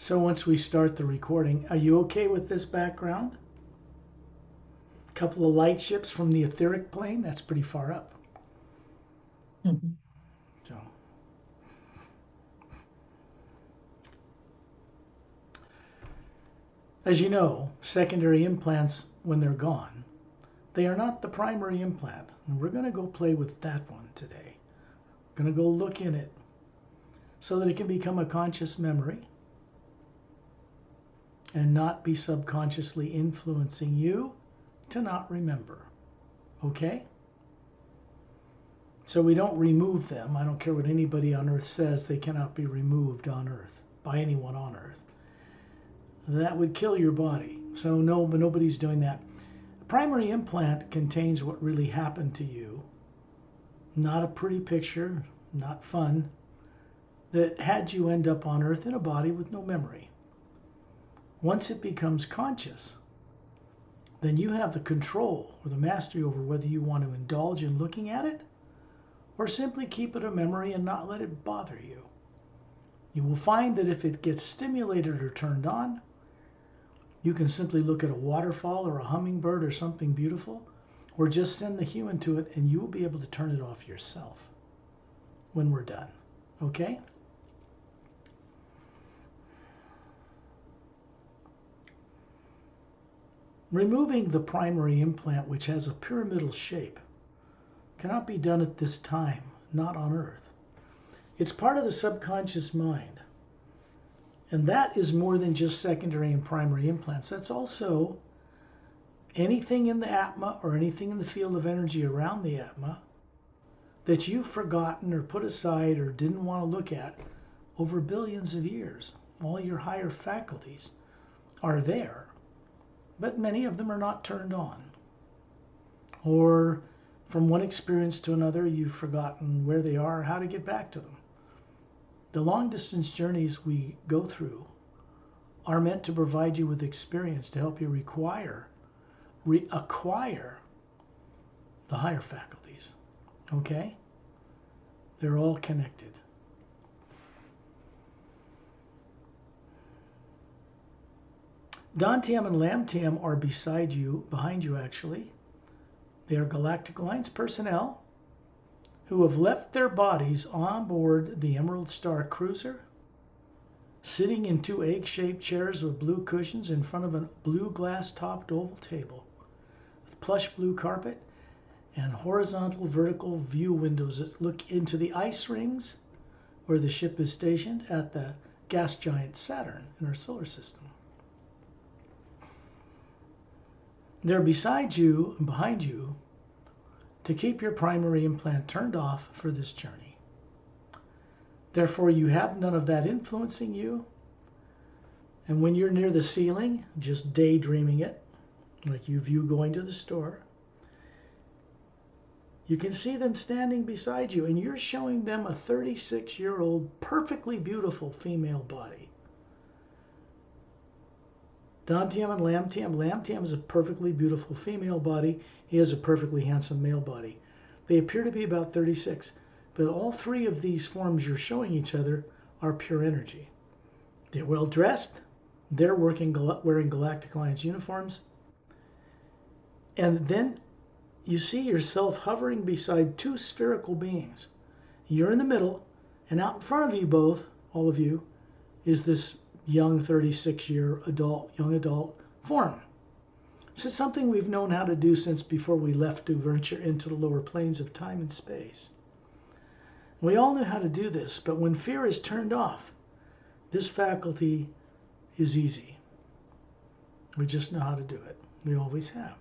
So once we start the recording, are you okay with this background? A couple of light ships from the etheric plane, that's pretty far up. Mhm. So, as you know, secondary implants, when they're gone, they are not the primary implant. And we're going to go play with that one today. We're going to go look in it so that it can become a conscious memory and not be subconsciously influencing you to not remember. Okay? So we don't remove them. I don't care what anybody on earth says, they cannot be removed on earth by anyone on earth. That would kill your body. So no, but nobody's doing that. A primary implant contains what really happened to you. Not a pretty picture, not fun, that had you end up on earth in a body with no memory. Once it becomes conscious, then you have the control or the mastery over whether you want to indulge in looking at it or simply keep it a memory and not let it bother you. You will find that if it gets stimulated or turned on, you can simply look at a waterfall or a hummingbird or something beautiful, or just send the human to it and you will be able to turn it off yourself when we're done. Okay? Removing the primary implant, which has a pyramidal shape, cannot be done at this time, not on earth. It's part of the subconscious mind. And that is more than just secondary and primary implants. That's also anything in the Atma or anything in the field of energy around the Atma that you've forgotten or put aside or didn't want to look at over billions of years. All your higher faculties are there, but many of them are not turned on. Or from one experience to another, you've forgotten where they are or how to get back to them. The long distance journeys we go through are meant to provide you with experience to help you acquire the higher faculties. Okay? They're all connected. Dantium and Lamtium are beside you, behind you actually. They are Galactic Alliance personnel who have left their bodies on board the Emerald Star Cruiser, sitting in two egg-shaped chairs with blue cushions in front of a blue glass-topped oval table with plush blue carpet and horizontal vertical view windows that look into the ice rings where the ship is stationed at the gas giant Saturn in our solar system. They're beside you and behind you to keep your primary implant turned off for this journey. Therefore, you have none of that influencing you. And when you're near the ceiling, just daydreaming it, like you view going to the store, you can see them standing beside you, and you're showing them a 36-year-old, perfectly beautiful female body. Dantium and Lamtium. Lamtium is a perfectly beautiful female body. He has a perfectly handsome male body. They appear to be about 36, but all three of these forms you're showing each other are pure energy. They're well dressed. They're wearing Galactic Alliance uniforms. And then you see yourself hovering beside two spherical beings. You're in the middle, and out in front of you both, all of you, is this young 36-year young adult form. This is something we've known how to do since before we left to venture into the lower planes of time and space. We all know how to do this, but when fear is turned off, this faculty is easy. We just know how to do it. We always have.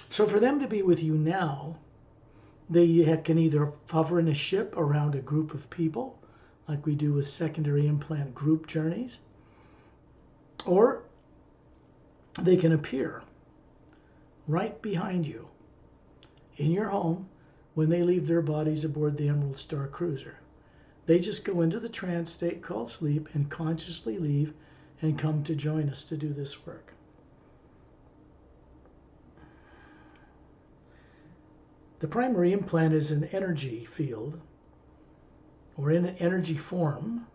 So for them to be with you now, they can either hover in a ship around a group of people, like we do with secondary implant group journeys, or they can appear right behind you in your home when they leave their bodies aboard the Emerald Star Cruiser. They just go into the trance state called sleep and consciously leave and come to join us to do this work. The primary implant is an energy field or in an energy form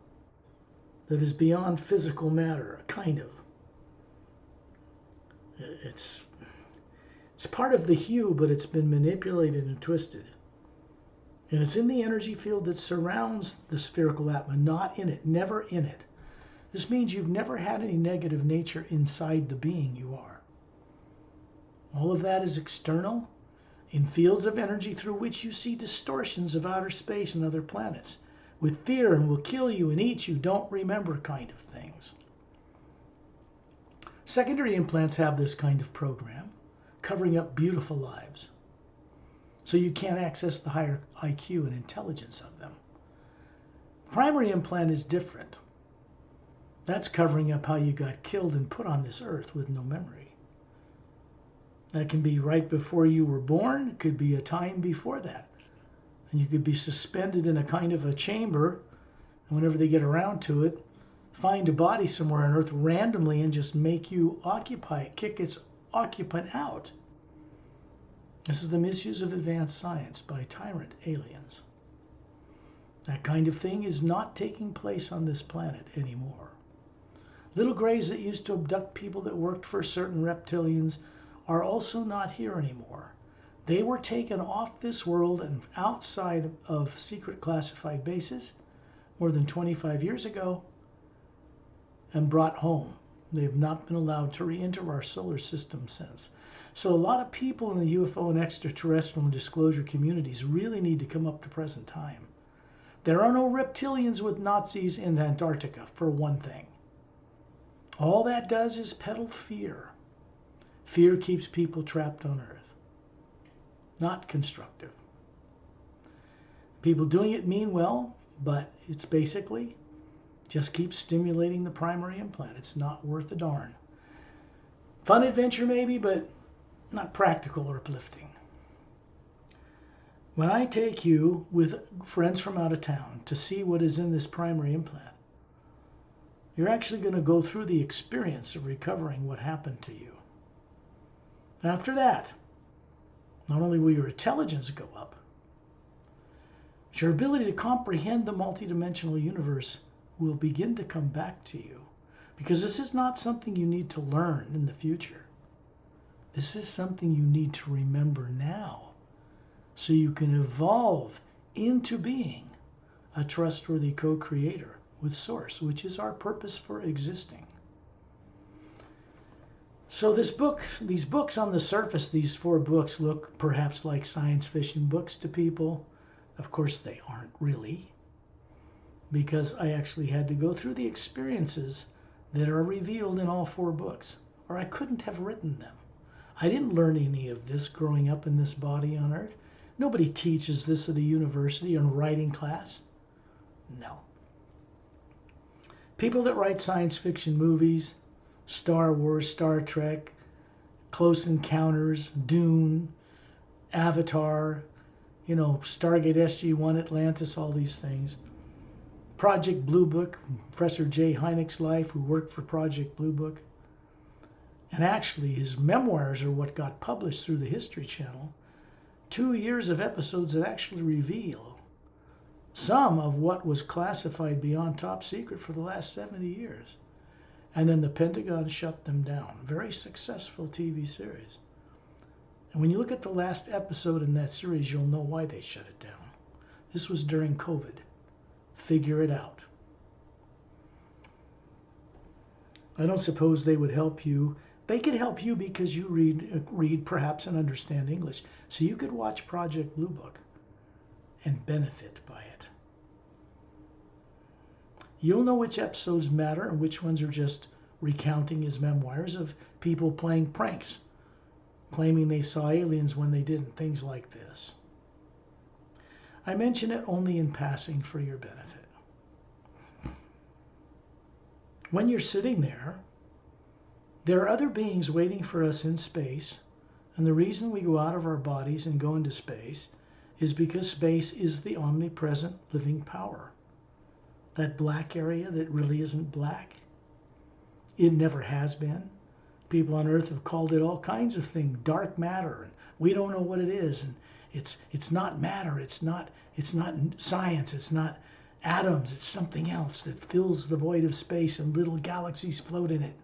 that is beyond physical matter, kind of. It's part of the hue, but it's been manipulated and twisted. And it's in the energy field that surrounds the spherical atma, not in it, never in it. This means you've never had any negative nature inside the being you are. All of that is external, in fields of energy through which you see distortions of outer space and other planets, with fear and will kill you and eat you, don't remember kind of things. Secondary implants have this kind of program, covering up beautiful lives, so you can't access the higher IQ and intelligence of them. Primary implant is different. That's covering up how you got killed and put on this earth with no memory. That can be right before you were born. It could be a time before that. And you could be suspended in a kind of a chamber, and whenever they get around to it, find a body somewhere on earth randomly and just make you occupy it, kick its occupant out. This is the misuse of advanced science by tyrant aliens. That kind of thing is not taking place on this planet anymore. Little grays that used to abduct people that worked for certain reptilians are also not here anymore. They were taken off this world and outside of secret classified bases more than 25 years ago and brought home. They have not been allowed to re-enter our solar system since. So a lot of people in the UFO and extraterrestrial and disclosure communities really need to come up to present time. There are no reptilians with Nazis in Antarctica, for one thing. All that does is peddle fear. Fear keeps people trapped on Earth. Not constructive. People doing it mean well, but it's basically just keep stimulating the primary implant. It's not worth a darn. Fun adventure maybe, but not practical or uplifting. When I take you with friends from out of town to see what is in this primary implant, you're actually going to go through the experience of recovering what happened to you. After that, not only will your intelligence go up, but your ability to comprehend the multidimensional universe will begin to come back to you. Because this is not something you need to learn in the future. This is something you need to remember now, so you can evolve into being a trustworthy co-creator with Source, which is our purpose for existing. So these books on the surface, these 4 books look perhaps like science fiction books to people. Of course they aren't really, because I actually had to go through the experiences that are revealed in all 4 books, or I couldn't have written them. I didn't learn any of this growing up in this body on Earth. Nobody teaches this at a university or in writing class. No. People that write science fiction movies, Star Wars, Star Trek, Close Encounters, Dune, Avatar, Stargate SG-1, Atlantis, all these things. Project Blue Book, Professor J. Hynek's life, who worked for Project Blue Book. And actually, his memoirs are what got published through the History Channel. 2 years of episodes that actually reveal some of what was classified beyond top secret for the last 70 years. And then the Pentagon shut them down. Very successful TV series. And when you look at the last episode in that series, you'll know why they shut it down. This was during COVID. Figure it out. I don't suppose they would help you. They could help you because you read perhaps and understand English. So you could watch Project Blue Book and benefit by it. You'll know which episodes matter and which ones are just recounting his memoirs of people playing pranks, claiming they saw aliens when they didn't, things like this. I mention it only in passing for your benefit. When you're sitting there are other beings waiting for us in space, and the reason we go out of our bodies and go into space is because space is the omnipresent living power. That black area that really isn't black. It never has been. People on Earth have called it all kinds of things, dark matter, and we don't know what it is. And it's not matter. It's not science. It's not Atoms, it's something else that fills the void of space and little galaxies float in it.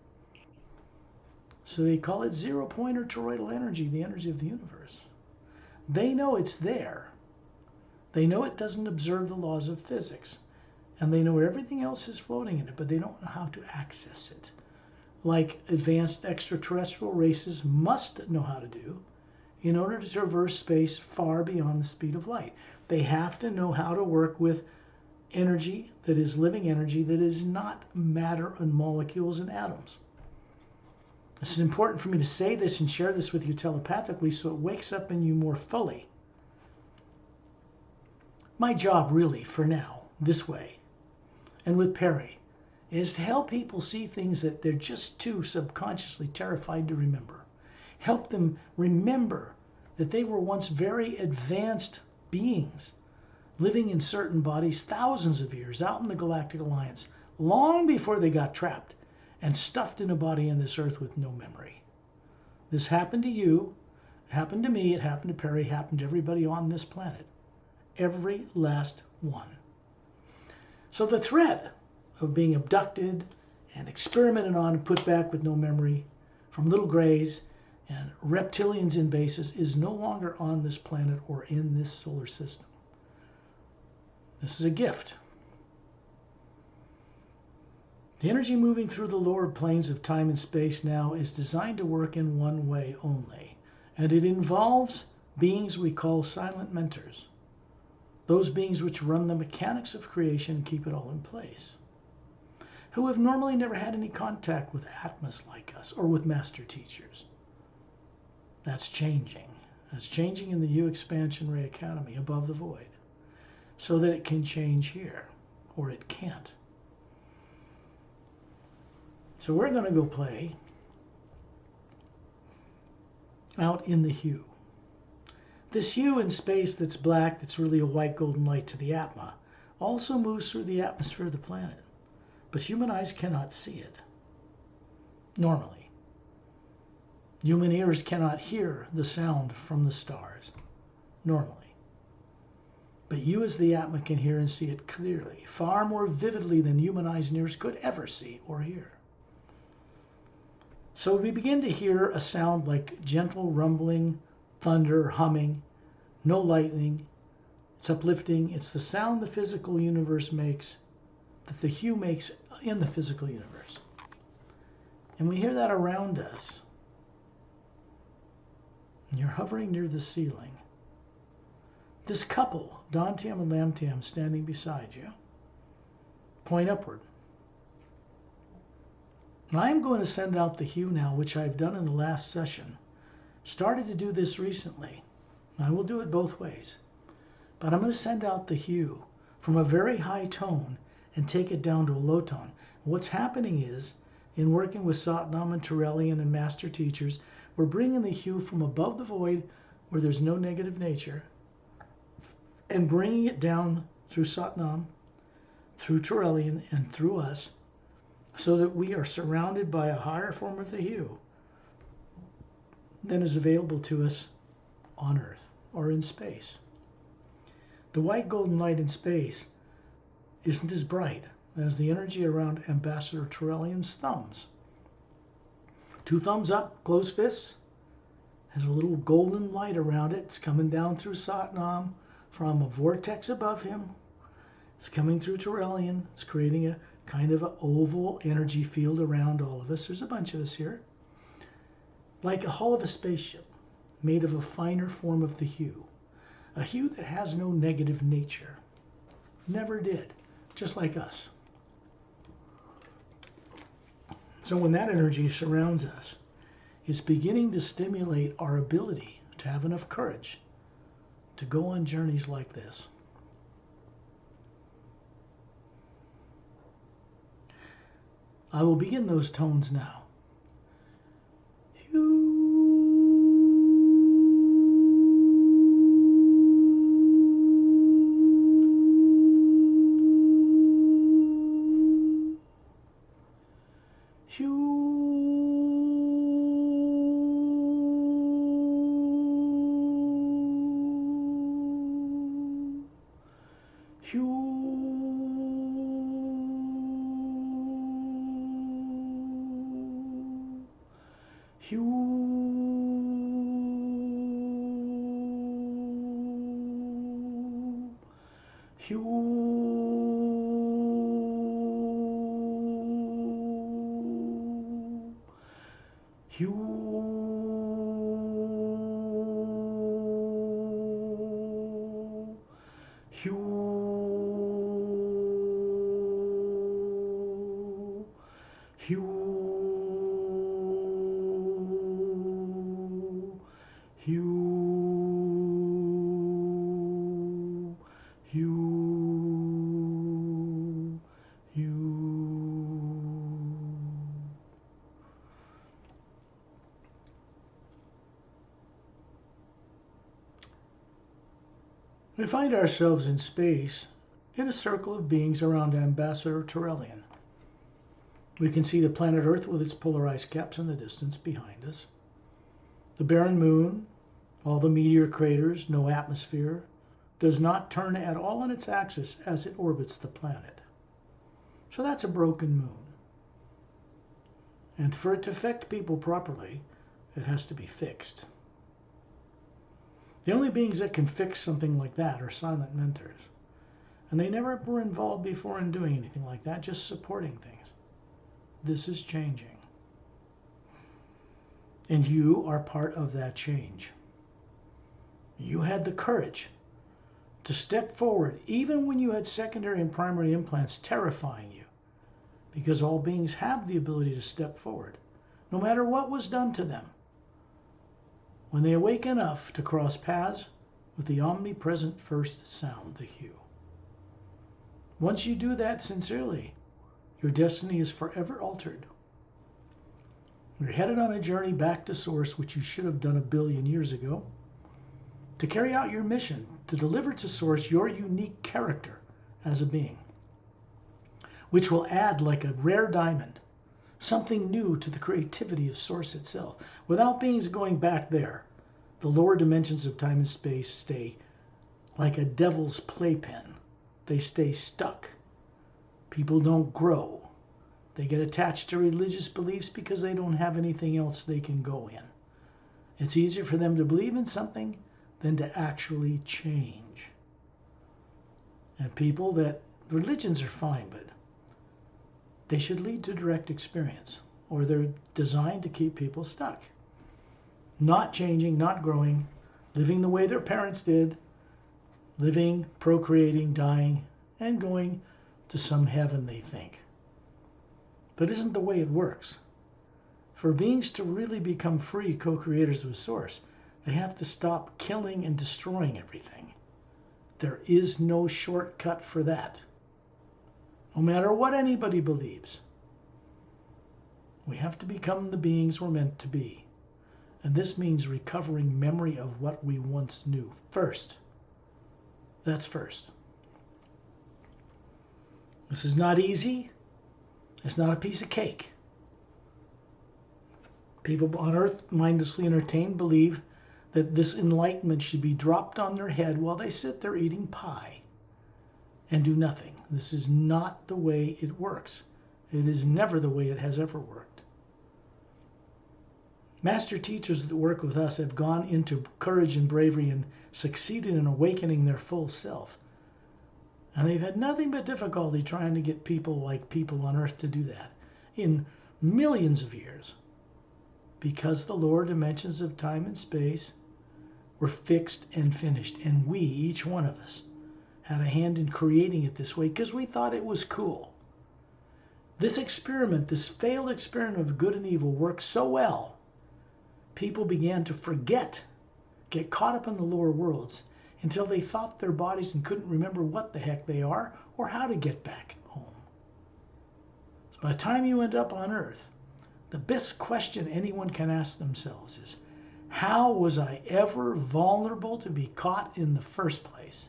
So they call it zero-point or toroidal energy, the energy of the universe. They know it's there. They know it doesn't observe the laws of physics. And they know everything else is floating in it, but they don't know how to access it. Like advanced extraterrestrial races must know how to do in order to traverse space far beyond the speed of light. They have to know how to work with energy that is living energy that is not matter and molecules and atoms. This is important for me to say this and share this with you telepathically so it wakes up in you more fully. My job really, for now, this way, and with Pari, is to help people see things that they're just too subconsciously terrified to remember. Help them remember that they were once very advanced beings living in certain bodies thousands of years out in the Galactic Alliance, long before they got trapped and stuffed in a body on this earth with no memory. This happened to you, it happened to me, it happened to Pari, it happened to everybody on this planet. Every last one. So the threat of being abducted and experimented on and put back with no memory from little grays and reptilians in bases is no longer on this planet or in this solar system. This is a gift. The energy moving through the lower planes of time and space now is designed to work in one way only, and it involves beings we call silent mentors, those beings which run the mechanics of creation and keep it all in place, who have normally never had any contact with Atmas like us or with master teachers. That's changing. That's changing in the U Expansion Ray Academy above the void, so that it can change here, or it can't. So we're going to go play out in the hue. This hue in space that's black, that's really a white golden light to the Atma, also moves through the atmosphere of the planet. But human eyes cannot see it, normally. Human ears cannot hear the sound from the stars, normally. But you as the Atma can hear and see it clearly, far more vividly than human eyes and ears could ever see or hear. So we begin to hear a sound like gentle rumbling, thunder, humming, no lightning. It's uplifting. It's the sound the physical universe makes, that the hue makes in the physical universe. And we hear that around us. And you're hovering near the ceiling. This couple, Dantium and Lamtium, standing beside you, point upward. And I'm going to send out the hue now, which I've done in the last session. Started to do this recently. I will do it both ways. But I'm going to send out the hue from a very high tone and take it down to a low tone. What's happening is, in working with Satnam and Turelian and master teachers, we're bringing the hue from above the void, where there's no negative nature, and bringing it down through Satnam, through Turelian, and through us, so that we are surrounded by a higher form of the hue than is available to us on Earth or in space. The white golden light in space isn't as bright as the energy around Ambassador Turelian's thumbs. 2 thumbs up, closed fists, has a little golden light around it. It's coming down through Satnam from a vortex above him. It's coming through Turelian. It's creating a kind of an oval energy field around all of us. There's a bunch of us here. Like a hull of a spaceship, made of a finer form of the hue. A hue that has no negative nature. Never did. Just like us. So when that energy surrounds us, it's beginning to stimulate our ability to have enough courage to go on journeys like this. I will begin those tones now. Hue. We find ourselves in space in a circle of beings around Ambassador Turelian. We can see the planet Earth with its polarized caps in the distance behind us. The barren moon, all the meteor craters, no atmosphere, does not turn at all on its axis as it orbits the planet. So that's a broken moon. And for it to affect people properly, it has to be fixed. The only beings that can fix something like that are silent mentors. And they never were involved before in doing anything like that, just supporting things. This is changing. And you are part of that change. You had the courage to step forward even when you had secondary and primary implants terrifying you. Because all beings have the ability to step forward, no matter what was done to them, when they awake enough to cross paths with the omnipresent first sound, the hue. Once you do that sincerely, your destiny is forever altered. You're headed on a journey back to Source, which you should have done 1 billion years ago, to carry out your mission, to deliver to Source your unique character as a being, which will add like a rare diamond, something new to the creativity of Source itself. Without beings going back there, the lower dimensions of time and space stay like a devil's playpen. They stay stuck. People don't grow. They get attached to religious beliefs because they don't have anything else they can go in. It's easier for them to believe in something than to actually change. And people that, religions are fine, but they should lead to direct experience, or they're designed to keep people stuck. Not changing, not growing, living the way their parents did, living, procreating, dying, and going to some heaven they think. That isn't the way it works. For beings to really become free co-creators with Source, they have to stop killing and destroying everything. There is no shortcut for that. No matter what anybody believes, we have to become the beings we're meant to be. And this means recovering memory of what we once knew first. That's first. This is not easy. It's not a piece of cake. People on Earth, mindlessly entertained, believe that this enlightenment should be dropped on their head while they sit there eating pie and do nothing. This is not the way it works. It is never the way it has ever worked. Master teachers that work with us have gone into courage and bravery and succeeded in awakening their full self. And they've had nothing but difficulty trying to get people like people on Earth to do that in millions of years, because the lower dimensions of time and space were fixed and finished. And we, each one of us, had a hand in creating it this way because we thought it was cool. This experiment, this failed experiment of good and evil, worked so well, people began to forget, get caught up in the lower worlds, until they thought their bodies and couldn't remember what the heck they are or how to get back home. So by the time you end up on Earth, the best question anyone can ask themselves is, how was I ever vulnerable to be caught in the first place?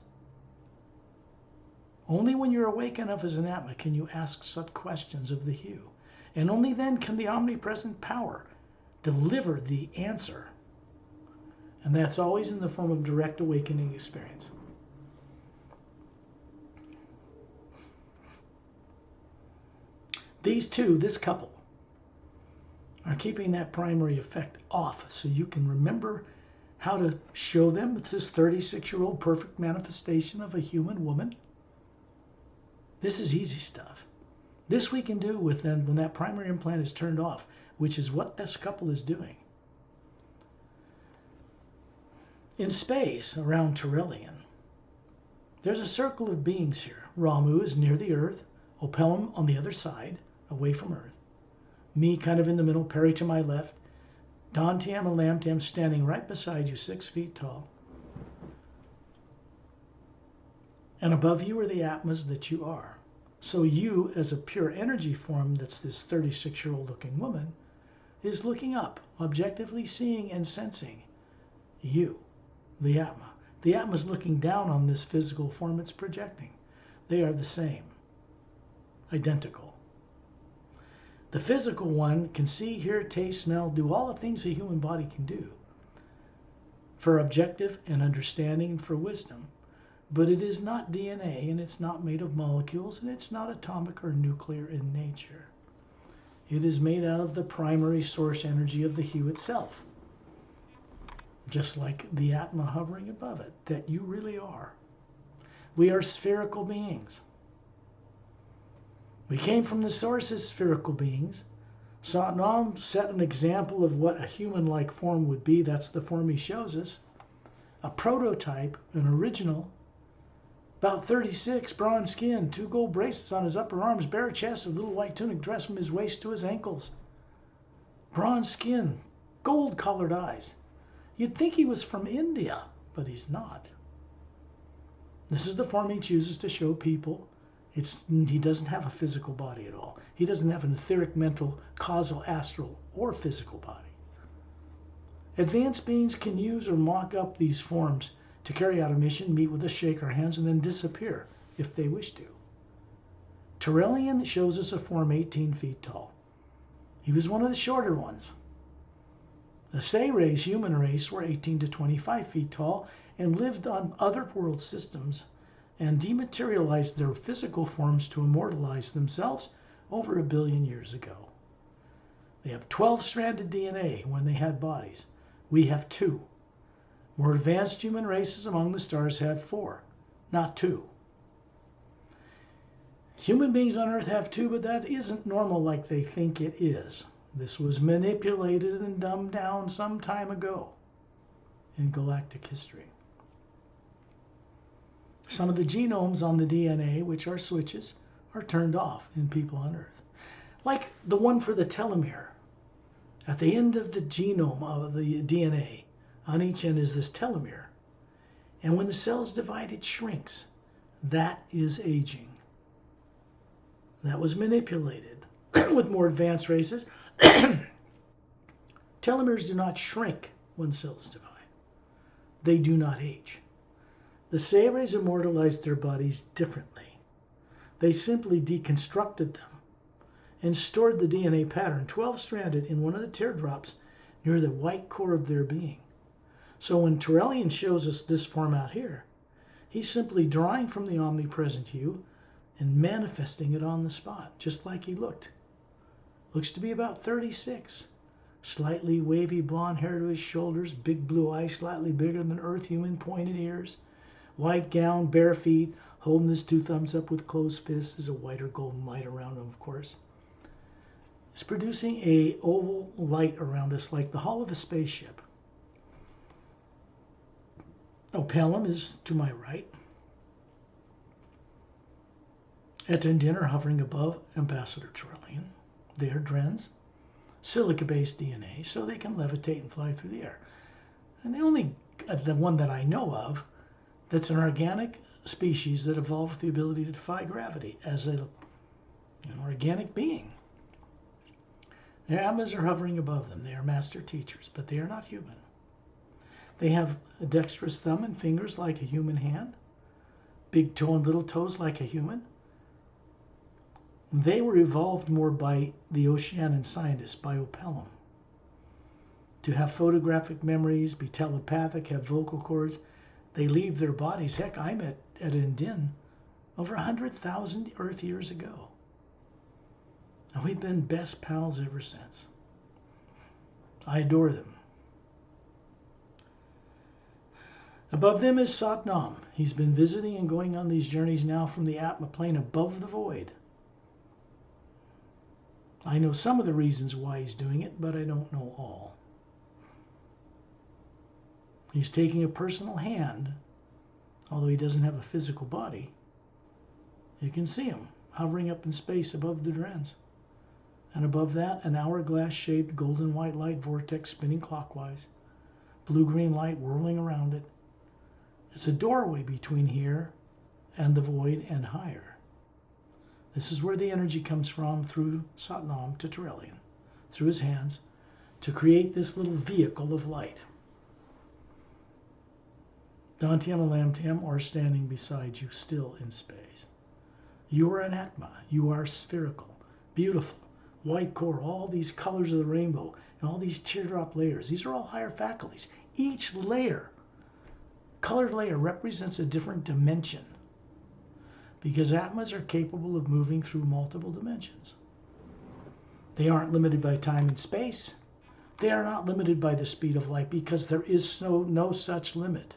Only when you're awake enough as an Atma can you ask such questions of the hue. And only then can the omnipresent power deliver the answer. And that's always in the form of direct awakening experience. These two, this couple, are keeping that primary effect off so you can remember how to show them this 36-year-old perfect manifestation of a human woman. This is easy stuff. This we can do with them when that primary implant is turned off, which is what this couple is doing. In space around Turelian, there's a circle of beings here. Ramu is near the Earth, Opelum on the other side, away from Earth. Me kind of in the middle, Pari to my left. Dantiam and Lamtiam standing right beside you, 6 feet tall. And above you are the Atmas that you are. So you, as a pure energy form that's this 36-year-old looking woman, is looking up, objectively seeing and sensing you, the Atma. The Atma is looking down on this physical form it's projecting. They are the same, identical. The physical one can see, hear, taste, smell, do all the things a human body can do for objective and understanding and for wisdom. But it is not DNA, and it's not made of molecules, and it's not atomic or nuclear in nature. It is made out of the primary source energy of the hue itself. Just like the Atma hovering above it, that you really are. We are spherical beings. We came from the source as spherical beings. Satnam set an example of what a human-like form would be. That's the form he shows us. A prototype, an original, about 36, bronze skin, 2 gold bracelets on his upper arms, bare chest, a little white tunic dress from his waist to his ankles. Bronze skin, gold-colored eyes. You'd think he was from India, but he's not. This is the form he chooses to show people. He doesn't have a physical body at all. He doesn't have an etheric, mental, causal, astral, or physical body. Advanced beings can use or mock up these forms to carry out a mission, meet with us, shake our hands, and then disappear if they wish to. Turelian shows us a form 18 feet tall. He was one of the shorter ones. The Say race, human race, were 18 to 25 feet tall and lived on other world systems and dematerialized their physical forms to immortalize themselves over 1 billion years ago. They have 12-stranded DNA when they had bodies. We have 2. More advanced human races among the stars have 4, not 2. Human beings on Earth have 2, but that isn't normal like they think it is. This was manipulated and dumbed down some time ago in galactic history. Some of the genomes on the DNA, which are switches, are turned off in people on Earth. Like the one for the telomere. At the end of the genome of the DNA, on each end is this telomere. And when the cells divide, it shrinks. That is aging. That was manipulated with more advanced races. Telomeres do not shrink when cells divide. They do not age. The Sayres immortalized their bodies differently. They simply deconstructed them and stored the DNA pattern, 12-stranded, in one of the teardrops near the white core of their being. So when Turelian shows us this form out here, he's simply drawing from the omnipresent hue and manifesting it on the spot, just like he looked. Looks to be about 36. Slightly wavy blonde hair to his shoulders, big blue eyes, slightly bigger than Earth human, pointed ears, white gown, bare feet, holding his 2 thumbs up with closed fists. There's a white or golden light around him, of course. It's producing a oval light around us like the hull of a spaceship. Opelum is to my right. Etendin are hovering above Ambassador Turelian. They are Drens, silica-based DNA, so they can levitate and fly through the air. And the one that I know of that's an organic species that evolved with the ability to defy gravity as an organic being. Their Atmas are hovering above them. They are master teachers, but they are not human. They have a dexterous thumb and fingers like a human hand, big toe and little toes like a human. They were evolved more by the Oceanian scientists, by Opelum, to have photographic memories, be telepathic, have vocal cords. They leave their bodies. Heck, I met at Endin over 100,000 Earth years ago. And we've been best pals ever since. I adore them. Above them is Satnam. He's been visiting and going on these journeys now from the Atma plane above the void. I know some of the reasons why he's doing it, but I don't know all. He's taking a personal hand, although he doesn't have a physical body. You can see him hovering up in space above the Drens. And above that, an hourglass-shaped golden white light vortex spinning clockwise, blue-green light whirling around it. It's a doorway between here and the void and higher. This is where the energy comes from through Satnam to Turelian, through his hands, to create this little vehicle of light. Dantiam and Lamtiam are standing beside you still in space. You are an Atma. You are spherical, beautiful, white core, all these colors of the rainbow, and all these teardrop layers. These are all higher faculties. Each layer, colored layer, represents a different dimension, because Atmas are capable of moving through multiple dimensions. They aren't limited by time and space. They are not limited by the speed of light, because there is no such limit.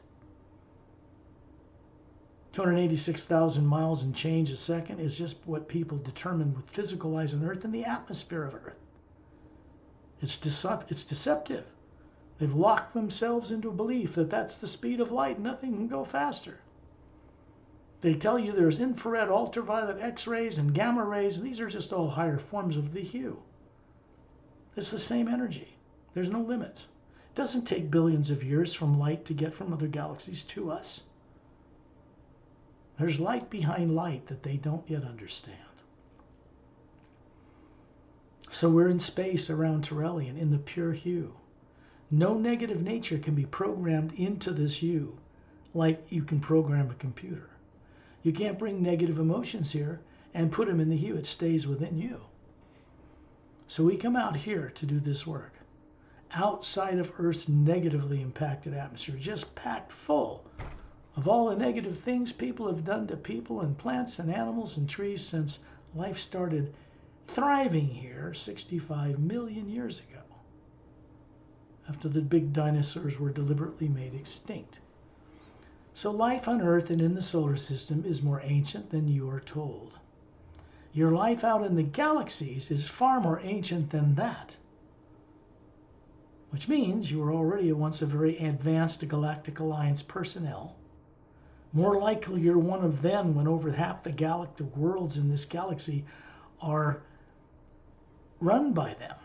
286,000 miles and change a second is just what people determine with physical eyes on Earth and the atmosphere of Earth. It's deceptive. They've locked themselves into a belief that that's the speed of light. Nothing can go faster. They tell you there's infrared, ultraviolet, X-rays, and gamma rays, and these are just all higher forms of the hue. It's the same energy. There's no limits. It doesn't take billions of years from light to get from other galaxies to us. There's light behind light that they don't yet understand. So we're in space around Turelian in the pure hue. No negative nature can be programmed into this hue like you can program a computer. You can't bring negative emotions here and put them in the hue. It stays within you. So we come out here to do this work. Outside of Earth's negatively impacted atmosphere, just packed full of all the negative things people have done to people and plants and animals and trees since life started thriving here 65 million years ago, after the big dinosaurs were deliberately made extinct. So life on Earth and in the solar system is more ancient than you are told. Your life out in the galaxies is far more ancient than that, which means you were already once a very advanced Galactic Alliance personnel. More likely you're one of them when over half the galactic worlds in this galaxy are run by them.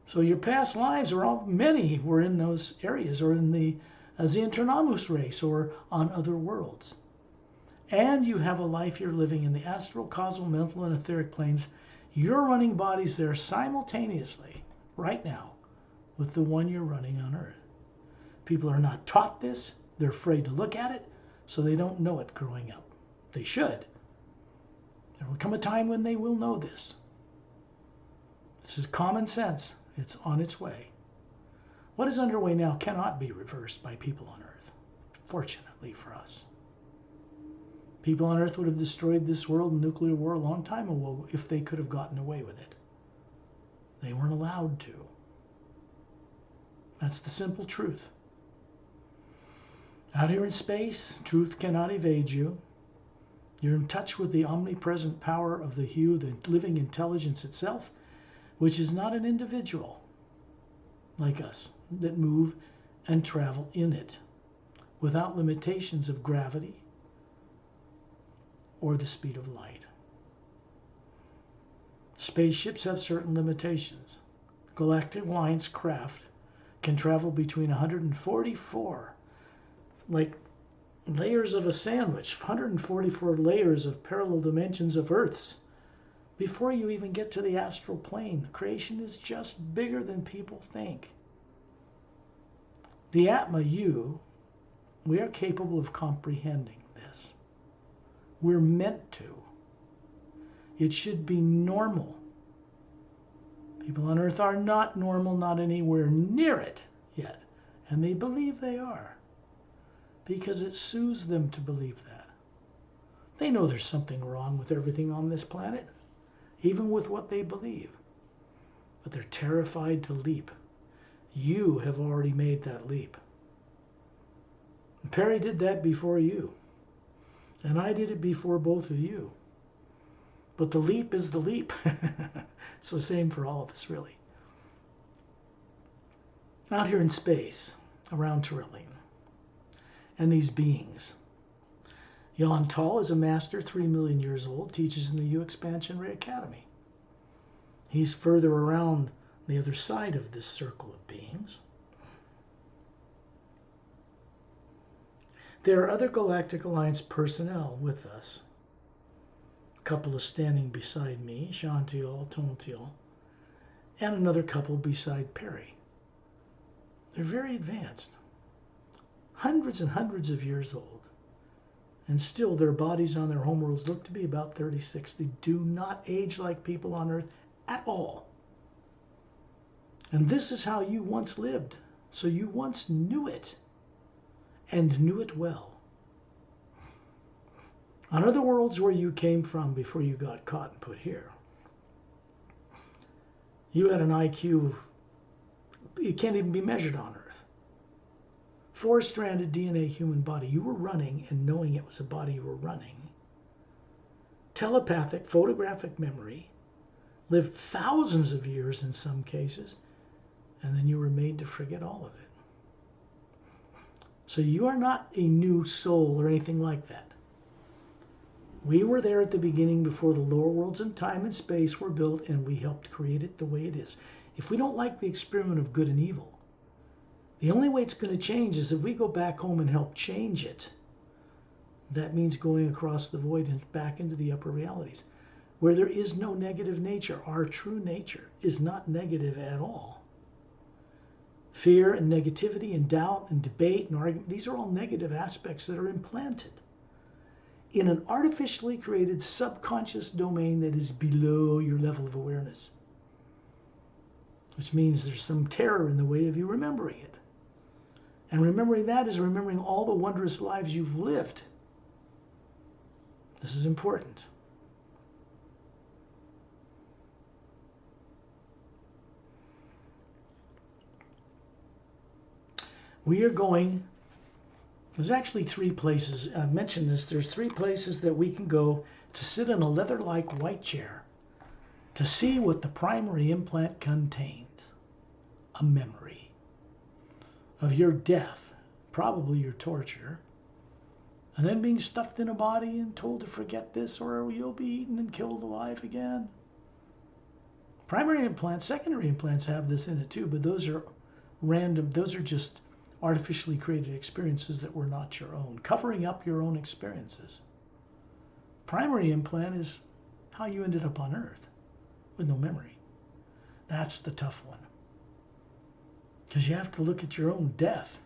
So your past lives many were in those areas, or in the Xantronamus race, or on other worlds. And you have a life you're living in the astral, causal, mental, and etheric planes. You're running bodies there simultaneously, right now, with the one you're running on Earth. People are not taught this. They're afraid to look at it, so they don't know it growing up. They should. There will come a time when they will know this. This is common sense. It's on its way. What is underway now cannot be reversed by people on Earth, fortunately for us. People on Earth would have destroyed this world and nuclear war a long time ago if they could have gotten away with it. They weren't allowed to. That's the simple truth. Out here in space, truth cannot evade you. You're in touch with the omnipresent power of the hue, the living intelligence itself, which is not an individual like us that move and travel in it without limitations of gravity or the speed of light. Spaceships have certain limitations. Galactic Alliance craft can travel between 144, like layers of a sandwich, 144 layers of parallel dimensions of Earths. Before you even get to the astral plane, the creation is just bigger than people think. The Atma, we are capable of comprehending this. We're meant to. It should be normal. People on Earth are not normal, not anywhere near it yet. And they believe they are, because it soothes them to believe that. They know there's something wrong with everything on this planet, even with what they believe. but they're terrified to leap. You have already made that leap. And Pari did that before you. And I did it before both of you. But the leap is the leap. It's the same for all of us, really. Out here in space, around Trillium, and these beings. Jan Tall is a master, 3 million years old, teaches in the U Expansion Ray Academy. He's further around the other side of this circle of beings. There are other Galactic Alliance personnel with us. A couple is standing beside me, Shantiel, Tontiel, and another couple beside Pari. They're very advanced, hundreds and hundreds of years old, and still their bodies on their homeworlds look to be about 36. They do not age like people on Earth at all. And this is how you once lived, so you once knew it, and knew it well. On other worlds where you came from before you got caught and put here, you had an IQ of, it can't even be measured on Earth. 4-stranded DNA human body. You were running and knowing it was a body you were running. Telepathic, photographic memory. Lived thousands of years in some cases. And then you were made to forget all of it. So you are not a new soul or anything like that. We were there at the beginning before the lower worlds and time and space were built, and we helped create it the way it is. If we don't like the experiment of good and evil, the only way it's going to change is if we go back home and help change it. That means going across the void and back into the upper realities, where there is no negative nature. Our true nature is not negative at all. Fear and negativity and doubt and debate and argument, these are all negative aspects that are implanted in an artificially created subconscious domain that is below your level of awareness, which means there's some terror in the way of you remembering it. And remembering that is remembering all the wondrous lives you've lived. This is important. We are going, there's actually 3 places, I've mentioned this, there's 3 places that we can go to sit in a leather-like white chair to see what the primary implant contains. A memory of your death, probably your torture, and then being stuffed in a body and told to forget this or you'll be eaten and killed alive again. Primary implants, secondary implants have this in it too, but those are random, those are just artificially created experiences that were not your own, covering up your own experiences. Primary implant is how you ended up on Earth with no memory. That's the tough one. Because you have to look at your own death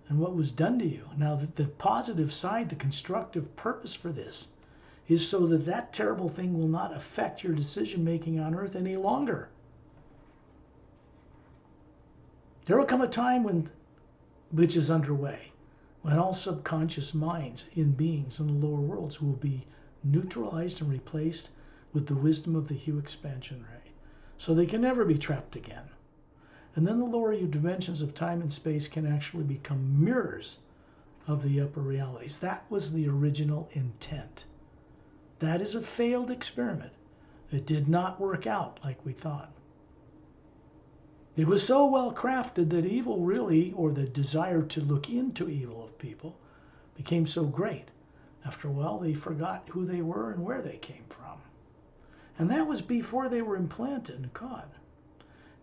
and what was done to you. Now, the positive side, the constructive purpose for this is so that that terrible thing will not affect your decision making on Earth any longer. There will come a time when, which is underway, when all subconscious minds in beings in the lower worlds will be neutralized and replaced with the wisdom of the Hue expansion ray, so they can never be trapped again. And then the lower dimensions of time and space can actually become mirrors of the upper realities. That was the original intent. That is a failed experiment. It did not work out like we thought. It was so well crafted that evil really, or the desire to look into evil of people, became so great. After a while, they forgot who they were and where they came from. And that was before they were implanted and caught.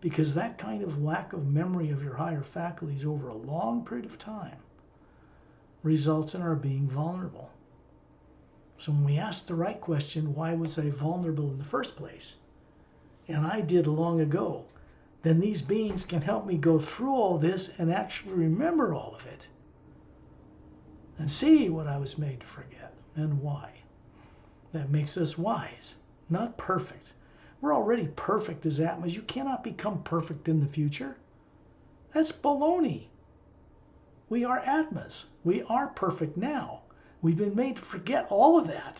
Because that kind of lack of memory of your higher faculties over a long period of time results in our being vulnerable. So when we ask the right question, why was I vulnerable in the first place? And I did long ago. Then these beings can help me go through all this and actually remember all of it and see what I was made to forget and why. That makes us wise, not perfect. We're already perfect as Atmas. You cannot become perfect in the future. That's baloney. We are Atmas. We are perfect now. We've been made to forget all of that.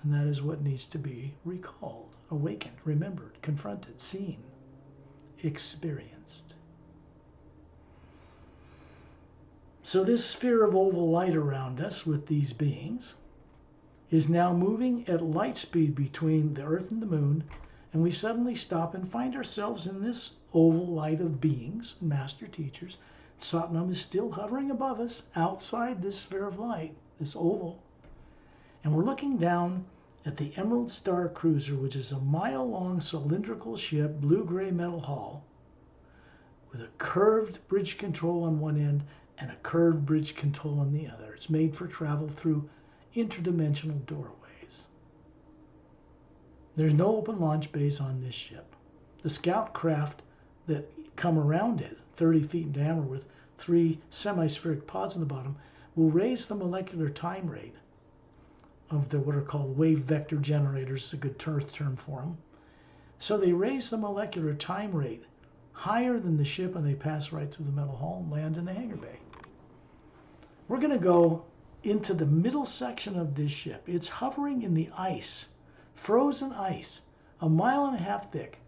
And that is what needs to be recalled, awakened, remembered, confronted, seen, experienced. So this sphere of oval light around us with these beings is now moving at light speed between the Earth and the Moon, and we suddenly stop and find ourselves in this oval light of beings, master teachers. Satnam is still hovering above us outside this sphere of light, this oval. And we're looking down at the Emerald Star Cruiser, which is a mile-long cylindrical ship, blue-gray metal hull, with a curved bridge control on one end and a curved bridge control on the other. It's made for travel through interdimensional doorways. There's no open launch bays on this ship. The scout craft that come around it, 30 feet in diameter with 3 semispheric pods on the bottom, will raise the molecular time rate of the what are called wave vector generators. It's a good term for them. So they raise the molecular time rate higher than the ship, and they pass right through the metal hull and land in the hangar bay. We're going to go into the middle section of this ship. It's hovering in the ice, frozen ice, 1.5 miles thick,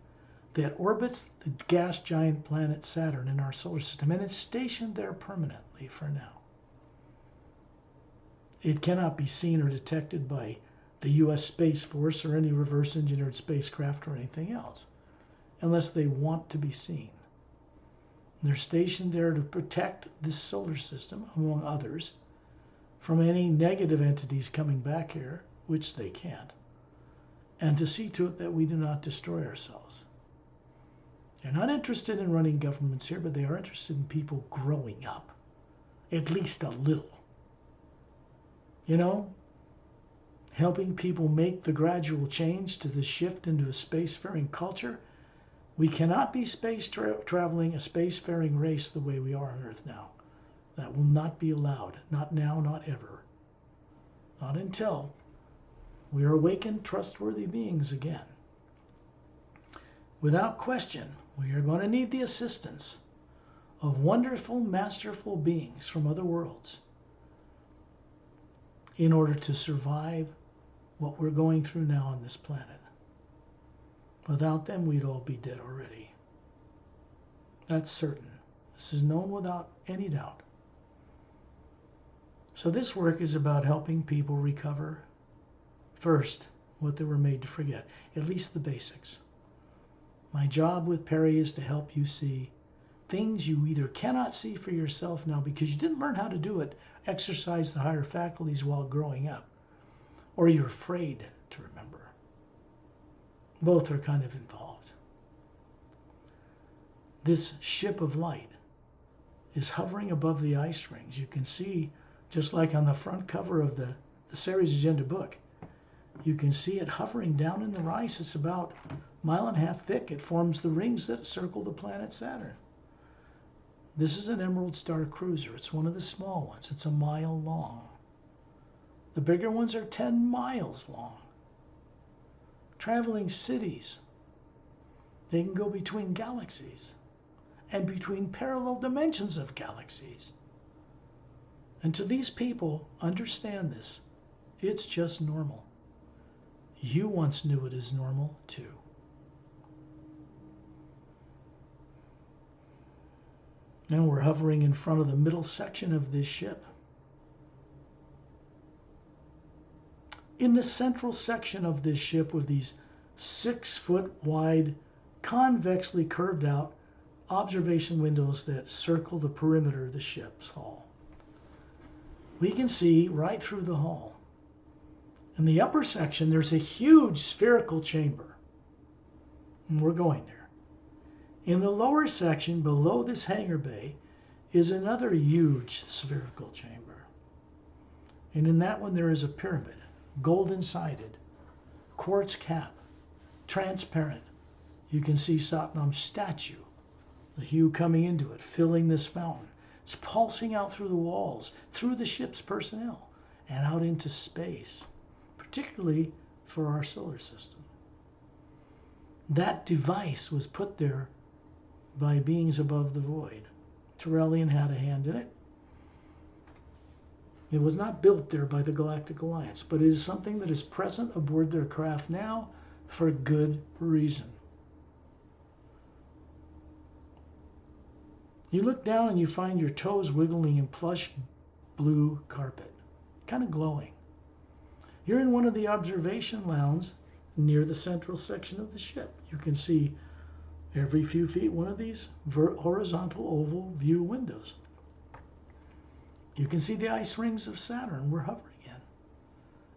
that orbits the gas giant planet Saturn in our solar system, and it's stationed there permanently for now. It cannot be seen or detected by the U.S. Space Force or any reverse engineered spacecraft or anything else, unless they want to be seen. They're stationed there to protect this solar system, among others, from any negative entities coming back here, which they can't, and to see to it that we do not destroy ourselves. They're not interested in running governments here, but they are interested in people growing up, at least a little. You know, helping people make the gradual change to the shift into a spacefaring culture. We cannot be traveling a spacefaring race the way we are on Earth now. That will not be allowed. Not now, not ever. Not until we are awakened, trustworthy beings again. Without question, we are going to need the assistance of wonderful, masterful beings from other worlds in order to survive what we're going through now on this planet. Without them, we'd all be dead already. That's certain. This is known without any doubt. So this work is about helping people recover, first, what they were made to forget, at least the basics. My job with Pari is to help you see things you either cannot see for yourself now because you didn't learn how to do it, exercise the higher faculties while growing up, or you're afraid to remember. Both are kind of involved. This ship of light is hovering above the ice rings. You can see, just like on the front cover of the series agenda book, you can see it hovering down in the ice. It's about 1.5 miles thick. It forms the rings that circle the planet Saturn. This is an Emerald Star Cruiser. It's one of the small ones. It's 1 mile long. The bigger ones are 10 miles long. Traveling cities. They can go between galaxies and between parallel dimensions of galaxies. And to these people, understand this. It's just normal. You once knew it as normal too. Now we're hovering in front of the middle section of this ship. In the central section of this ship with these 6-foot wide, convexly curved out observation windows that circle the perimeter of the ship's hull, we can see right through the hull. In the upper section, there's a huge spherical chamber. And we're going there. In the lower section, below this hangar bay, is another huge spherical chamber. And in that one, there is a pyramid, golden-sided, quartz cap, transparent. You can see Satnam's statue, the hue coming into it, filling this fountain. It's pulsing out through the walls, through the ship's personnel, and out into space, particularly for our solar system. That device was put there by beings above the void. Torellian had a hand in it. It was not built there by the Galactic Alliance, but it is something that is present aboard their craft now for good reason. You look down and you find your toes wiggling in plush blue carpet, kind of glowing. You're in one of the observation lounges near the central section of the ship. You can see every few feet one of these horizontal oval view windows. You can see the ice rings of Saturn we're hovering in,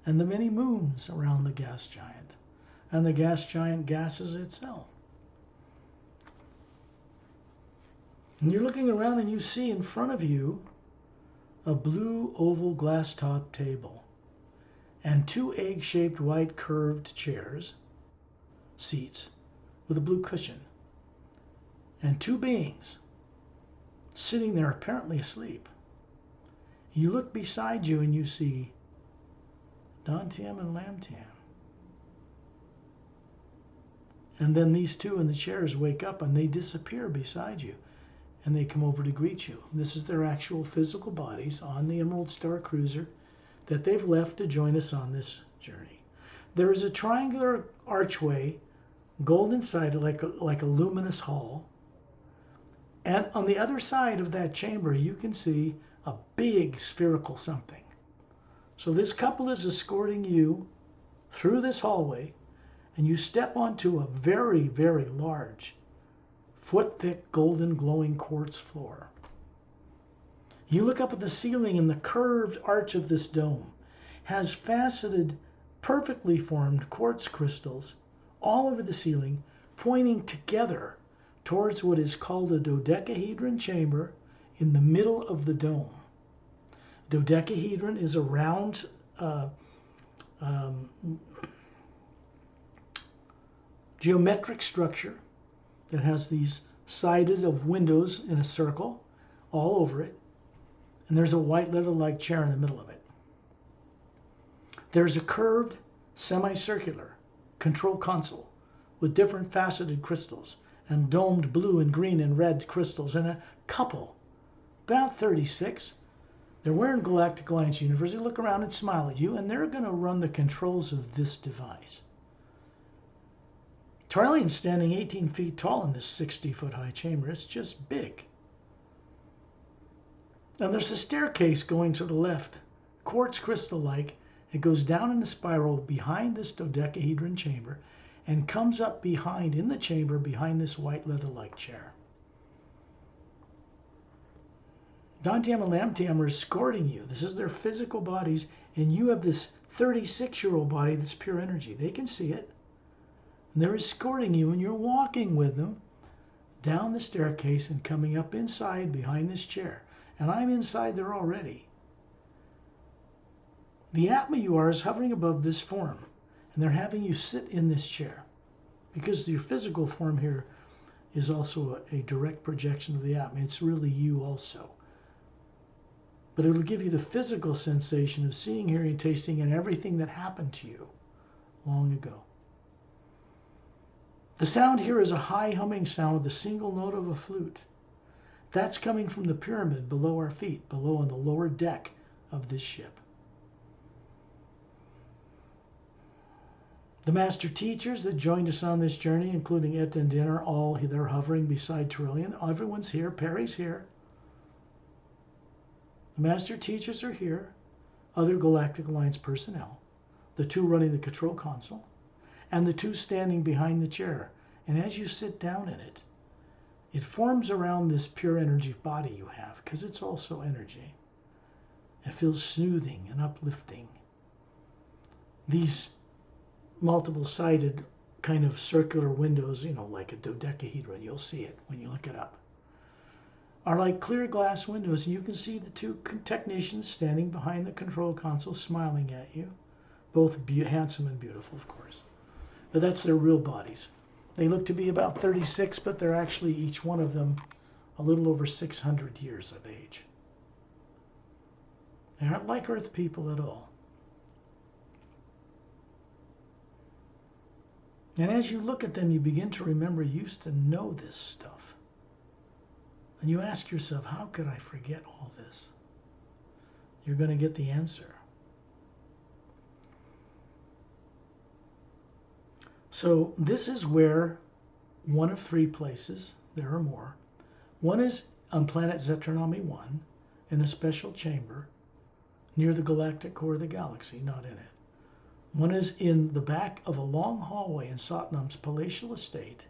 and the many moons around the gas giant, and the gas giant gases itself. And you're looking around and you see in front of you a blue oval glass top table and two egg-shaped white curved chairs, seats, with a blue cushion, and two beings sitting there apparently asleep. You look beside you and you see Dantium and Lamtium. And then these two in the chairs wake up and they disappear beside you. And they come over to greet you. This is their actual physical bodies on the Emerald Star Cruiser that they've left to join us on this journey. There is a triangular archway, golden sided like a luminous hall. And on the other side of that chamber, you can see a big spherical something. So this couple is escorting you through this hallway, and you step onto a very, very large, foot-thick, golden, glowing quartz floor. You look up at the ceiling, and the curved arch of this dome has faceted, perfectly formed quartz crystals all over the ceiling, pointing together towards what is called a dodecahedron chamber in the middle of the dome. Dodecahedron is a round geometric structure that has these sided of windows in a circle all over it, and there's a white leather-like chair in the middle of it. There's a curved, semicircular control console with different faceted crystals and domed blue and green and red crystals, and a couple, about 36. They're wearing Galactic Alliance uniforms. They look around and smile at you, and they're going to run the controls of this device. Trillian's standing 18 feet tall in this 60-foot high chamber. It's just big. And there's a staircase going to the left, quartz crystal-like. It goes down in a spiral behind this dodecahedron chamber and comes up behind, in the chamber, behind this white leather-like chair. Dantium and Lamtium are escorting you. This is their physical bodies, and you have this 36-year-old body that's pure energy. They can see it. And they're escorting you, and you're walking with them down the staircase and coming up inside behind this chair. And I'm inside there already. The Atma you are is hovering above this form, and they're having you sit in this chair, because your physical form here is also a direct projection of the Atma. It's really you also. But it will give you the physical sensation of seeing, hearing, tasting, and everything that happened to you long ago. The sound here is a high humming sound with a single note of a flute. That's coming from the pyramid below our feet, below on the lower deck of this ship. The master teachers that joined us on this journey, including Et and Din, are all they're hovering beside Trillian. Everyone's here. Pari's here. The master teachers are here. Other Galactic Alliance personnel. The two running the control console. And the two standing behind the chair. And as you sit down in it, it forms around this pure energy body you have, because it's also energy. It feels soothing and uplifting. These multiple-sided kind of circular windows, like a dodecahedron, you'll see it when you look it up, are like clear glass windows, and you can see the two technicians standing behind the control console smiling at you, both handsome and beautiful, of course. But that's their real bodies. They look to be about 36, but they're actually, each one of them, a little over 600 years of age. They aren't like Earth people at all. And as you look at them, you begin to remember you used to know this stuff. And you ask yourself, how could I forget all this? you're going to get the answer. So this is where one of three places, there are more. One is on planet Zetronomy 1 in a special chamber near the galactic core of the galaxy, not in it. One is in the back of a long hallway in Satnam's palatial estate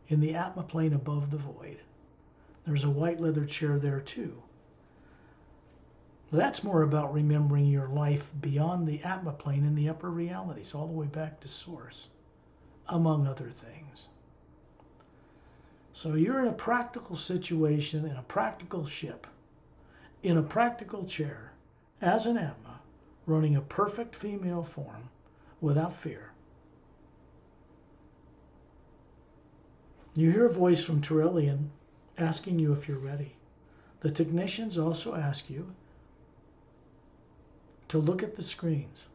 in the Atma plane above the void. There's a white leather chair there too. That's more about remembering your life beyond the Atma plane in the upper realities, all the way back to source, among other things. So you're in a practical situation, in a practical ship, in a practical chair, as an Atma, running a perfect female form without fear. You hear a voice from Turelian asking you if you're ready. The technicians also ask you to look at the screens.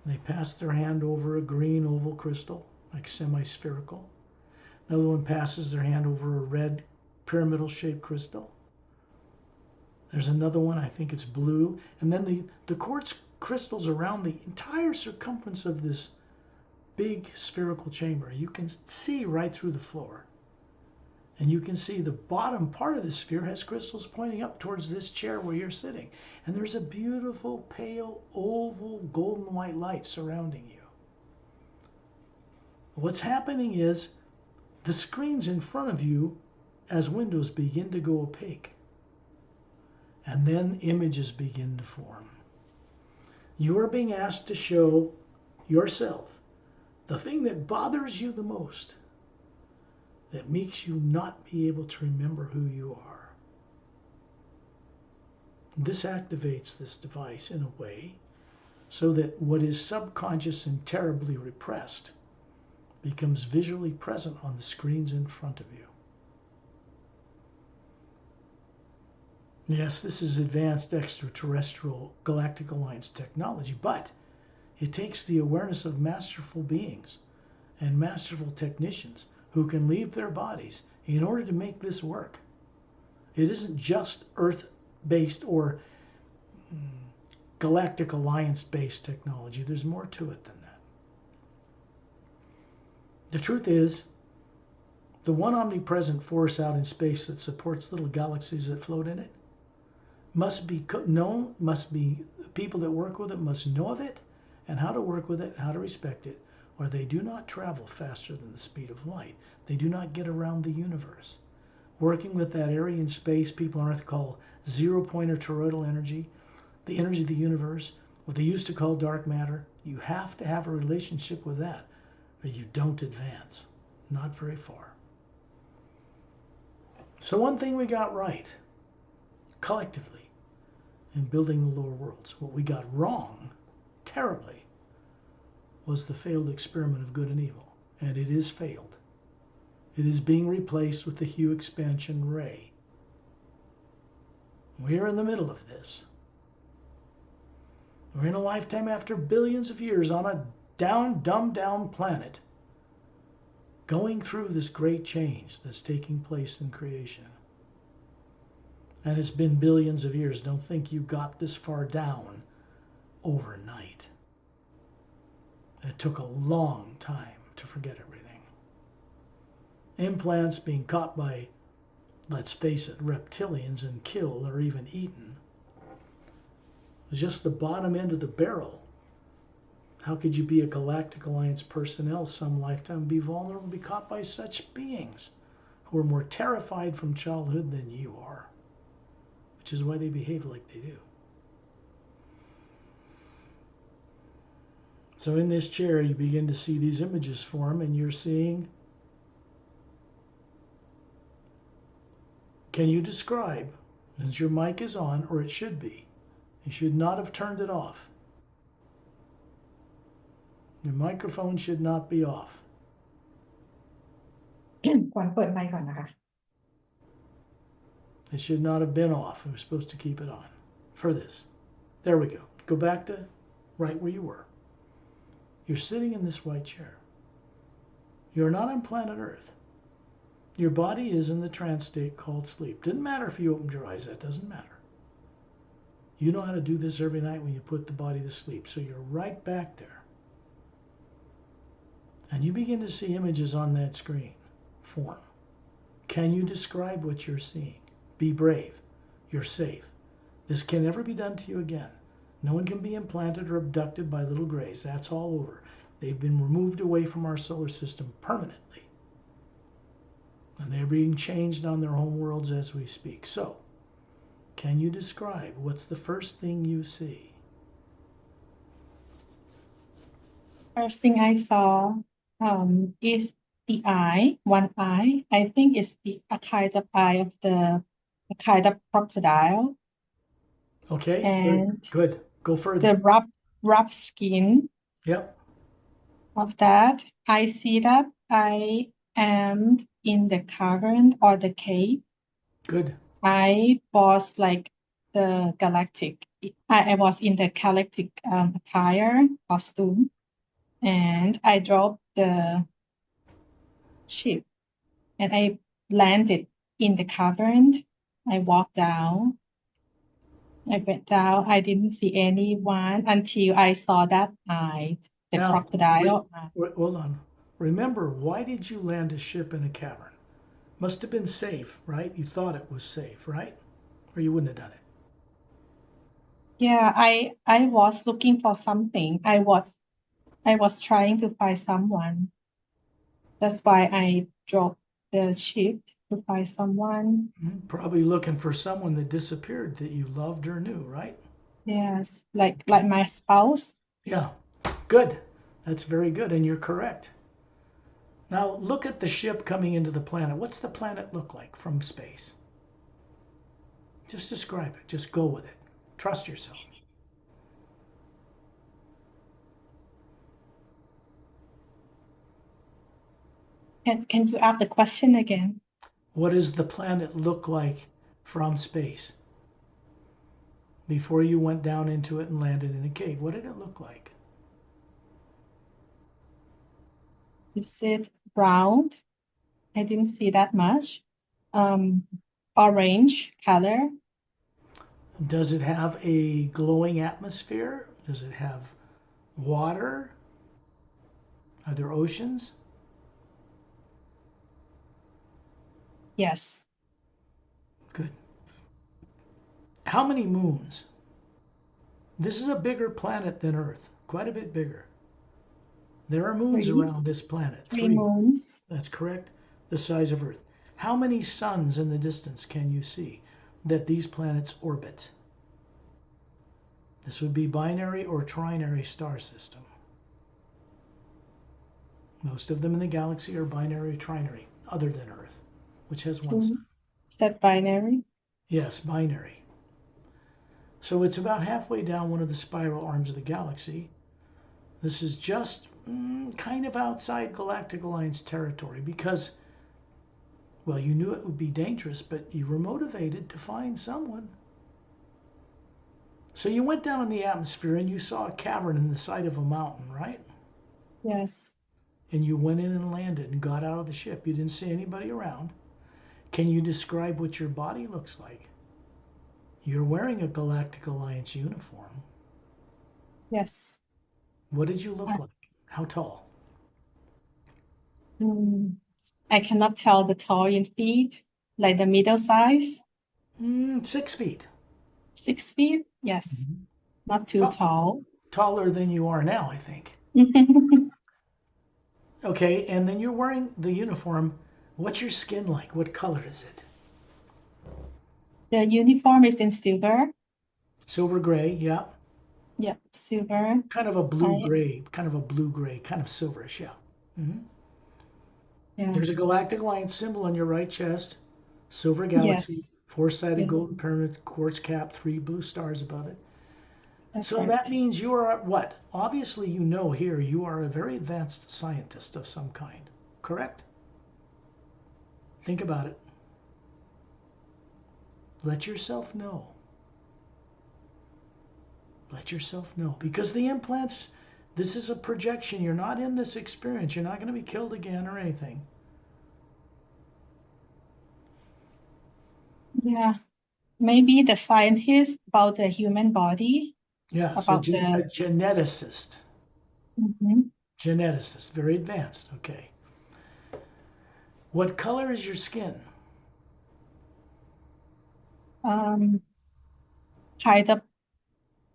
They pass their hand over a green oval crystal, like semi-spherical. Another one passes their hand over a red pyramidal-shaped crystal. There's another one, I think it's blue. And then the quartz crystals around the entire circumference of this big spherical chamber. You can see right through the floor. And you can see the bottom part of the sphere has crystals pointing up towards this chair where you're sitting. And there's a beautiful, pale, oval, golden white light surrounding you. What's happening is the screens in front of you, as windows, begin to go opaque. And then images begin to form. You are being asked to show yourself the thing that bothers you the most, that makes you not be able to remember who you are. This activates this device in a way so that what is subconscious and terribly repressed becomes visually present on the screens in front of you. Yes, this is advanced extraterrestrial Galactic Alliance technology, but it takes the awareness of masterful beings and masterful technicians who can leave their bodies in order to make this work. It isn't just Earth-based or Galactic Alliance-based technology. There's more to it than that. The truth is, the one omnipresent force out in space that supports little galaxies that float in it must be known, people that work with it must know of it and how to work with it, how to respect it, or they do not travel faster than the speed of light. They do not get around the universe. Working with that area in space, people on Earth call zero-point or toroidal energy, the energy of the universe, what they used to call dark matter. You have to have a relationship with that, or you don't advance, not very far. So one thing we got right, collectively, in building the lower worlds. What we got wrong, terribly, was the failed experiment of good and evil. And it is failed. It is being replaced with the Hue expansion ray. We're in the middle of this. We're in a lifetime after billions of years on a dumbed down planet, going through this great change that's taking place in creation. And it's been billions of years. Don't think you got this far down overnight. It took a long time to forget everything. Implants being caught by, let's face it, reptilians and killed or even eaten was just the bottom end of the barrel. How could you be a Galactic Alliance personnel some lifetime and be vulnerable to be caught by such beings who are more terrified from childhood than you are? Which is why they behave like they do. So in this chair, you begin to see these images form, and you're seeing, can you describe, since your mic is on, or it should be, you should not have turned it off. Your microphone should not be off. ก่อนเปิดไมค์ก่อนนะคะ It should not have been off. We were supposed to keep it on for this. There we go. Go back to right where you were. You're sitting in this white chair. You're not on planet Earth. Your body is in the trance state called sleep. Doesn't matter if you opened your eyes. That doesn't matter. You know how to do this every night when you put the body to sleep. So you're right back there. And you begin to see images on that screen form. Can you describe what you're seeing? Be brave. You're safe. This can never be done to you again. No one can be implanted or abducted by little grays. That's all over. They've been removed away from our solar system permanently. And they're being changed on their home worlds as we speak. So, can you describe what's the first thing you see? First thing I saw is the eye, one eye. I think it's a kind of eye of a kind of crocodile. Okay, And good. Go further. The rough skin Yep. of that. I see that I am in the cavern or the cave. Good. I was like the galactic. I was in the galactic attire costume, and I dropped the ship, and I landed in the cavern. I walked down. I went down. I didn't see anyone until I saw that eye, the Now, crocodile eye. hold on. Remember, why did you land a ship in a cavern? Must have been safe, right? You thought it was safe, right? Or you wouldn't have done it. Yeah, I was looking for something. I was trying to find someone. That's why I dropped the ship to find someone. Probably looking for someone that disappeared that you loved or knew, right? Yes, like my spouse. Yeah, good. That's very good, and you're correct. Now look at the ship coming into the planet. What's the planet look like from space? Just describe it. Just go with it. Trust yourself. Can you ask the question again? What does the planet look like from space? Before you went down into it and landed in a cave, what did it look like? Is it brown? I didn't see that much. Orange color. Does it have a glowing atmosphere? Does it have water? Are there oceans? Yes. Good. How many moons? This is a bigger planet than Earth, quite a bit bigger. There are moons around this planet. Three moons. That's correct. The size of Earth. How many suns in the distance can you see that these planets orbit? This would be binary or trinary star system. Most of them in the galaxy are binary or trinary, other than Earth, which has one sun. Is that binary? Yes, binary. So it's about halfway down one of the spiral arms of the galaxy. This is just kind of outside Galactic Alliance territory because, well, you knew it would be dangerous, but you were motivated to find someone. So you went down in the atmosphere and you saw a cavern in the side of a mountain, right? Yes. And you went in and landed and got out of the ship. You didn't see anybody around. Can you describe what your body looks like? You're wearing a Galactic Alliance uniform. Yes. What did you look like? How tall? I cannot tell the tall in feet, like the middle size. 6 feet. 6 feet? Yes. Not too tall. Taller than you are now, I think. Okay, and then you're wearing the uniform. What's your skin like? What color is it? The uniform is in silver. Silver gray, yeah. Yep, silver. Kind of a blue gray, kind of silverish, yeah. Yeah. There's a Galactic Alliance symbol on your right chest. Silver galaxy, Yes. four-sided golden pyramid, quartz cap, 3 blue stars above it. That's so right. that means you are what? Obviously, you know here you are a very advanced scientist of some kind, correct? Think about it. Let yourself know. Let yourself know. Because the implants, this is a projection. You're not in this experience. You're not going to be killed again or anything. Yeah. maybe the scientist about the human body, Yeah, so about the a geneticist. Mhm. Geneticist, very advanced. Okay. What color is your skin? Kind of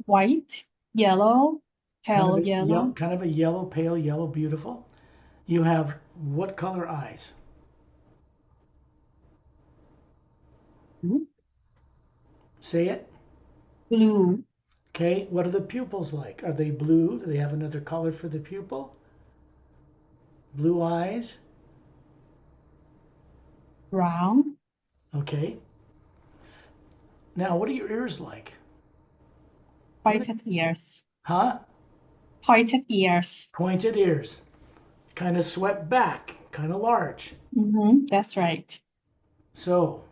white, yellow, pale yellow, Kind of a yellow, pale yellow, beautiful. You have what color eyes? Say it. blue, Okay. What are the pupils like? Are they blue? Do they have another color for the pupil? Blue eyes. brown, Okay. Now, what are your ears like? What are they? pointed ears, Huh? pointed ears. Pointed ears. Kind of swept back, kind of large. That's right. So,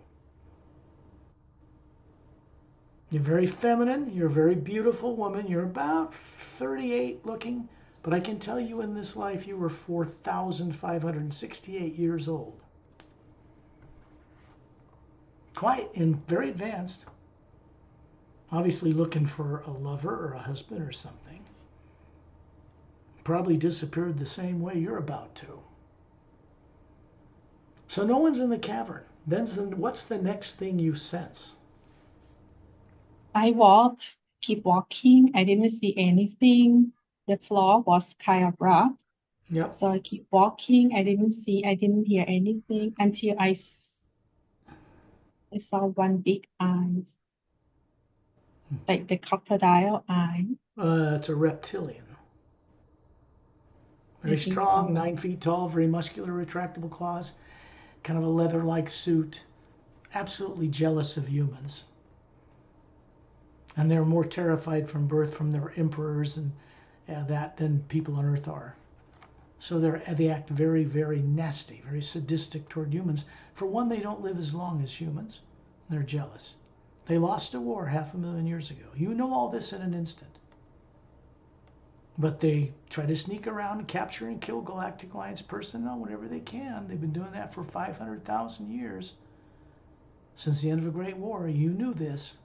you're very feminine. You're a very beautiful woman. You're about 38 looking. But I can tell you in this life you were 4,568 years old. Quite and very advanced. Obviously looking for a lover or a husband or something. Probably disappeared the same way you're about to. So no one's in the cavern. Then what's the next thing you sense? I walked, keep walking. I didn't see anything. The floor was kind of rough. Yep. So I keep walking. I didn't hear anything until I saw one big eye, like the crocodile eye. It's a reptilian. Very I think strong, so. 9 feet tall, very muscular, retractable claws, kind of a leather-like suit. Absolutely jealous of humans. And they're more terrified from birth from their emperors and that than people on Earth are. So they act very, very nasty, very sadistic toward humans. For one, they don't live as long as humans. They're jealous. They lost a war 500,000 years ago. You know all this in an instant. But they try to sneak around and capture and kill Galactic Alliance personnel whenever they can. They've been doing that for 500,000 years. Since the end of a great war, you knew this.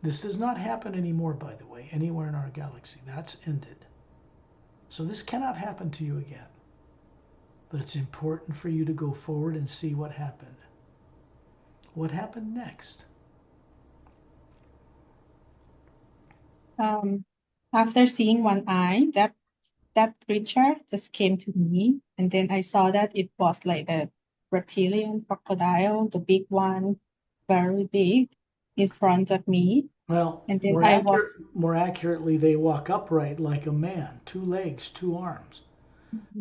This does not happen anymore, by the way, anywhere in our galaxy. That's ended. So this cannot happen to you again. But it's important for you to go forward and see what happened. What happened next? After seeing one eye, that creature just came to me, and then I saw that it was like a reptilian crocodile, the big one, very big, in front of me. Well, And then more accurately, they walk upright like a man, 2 legs, 2 arms.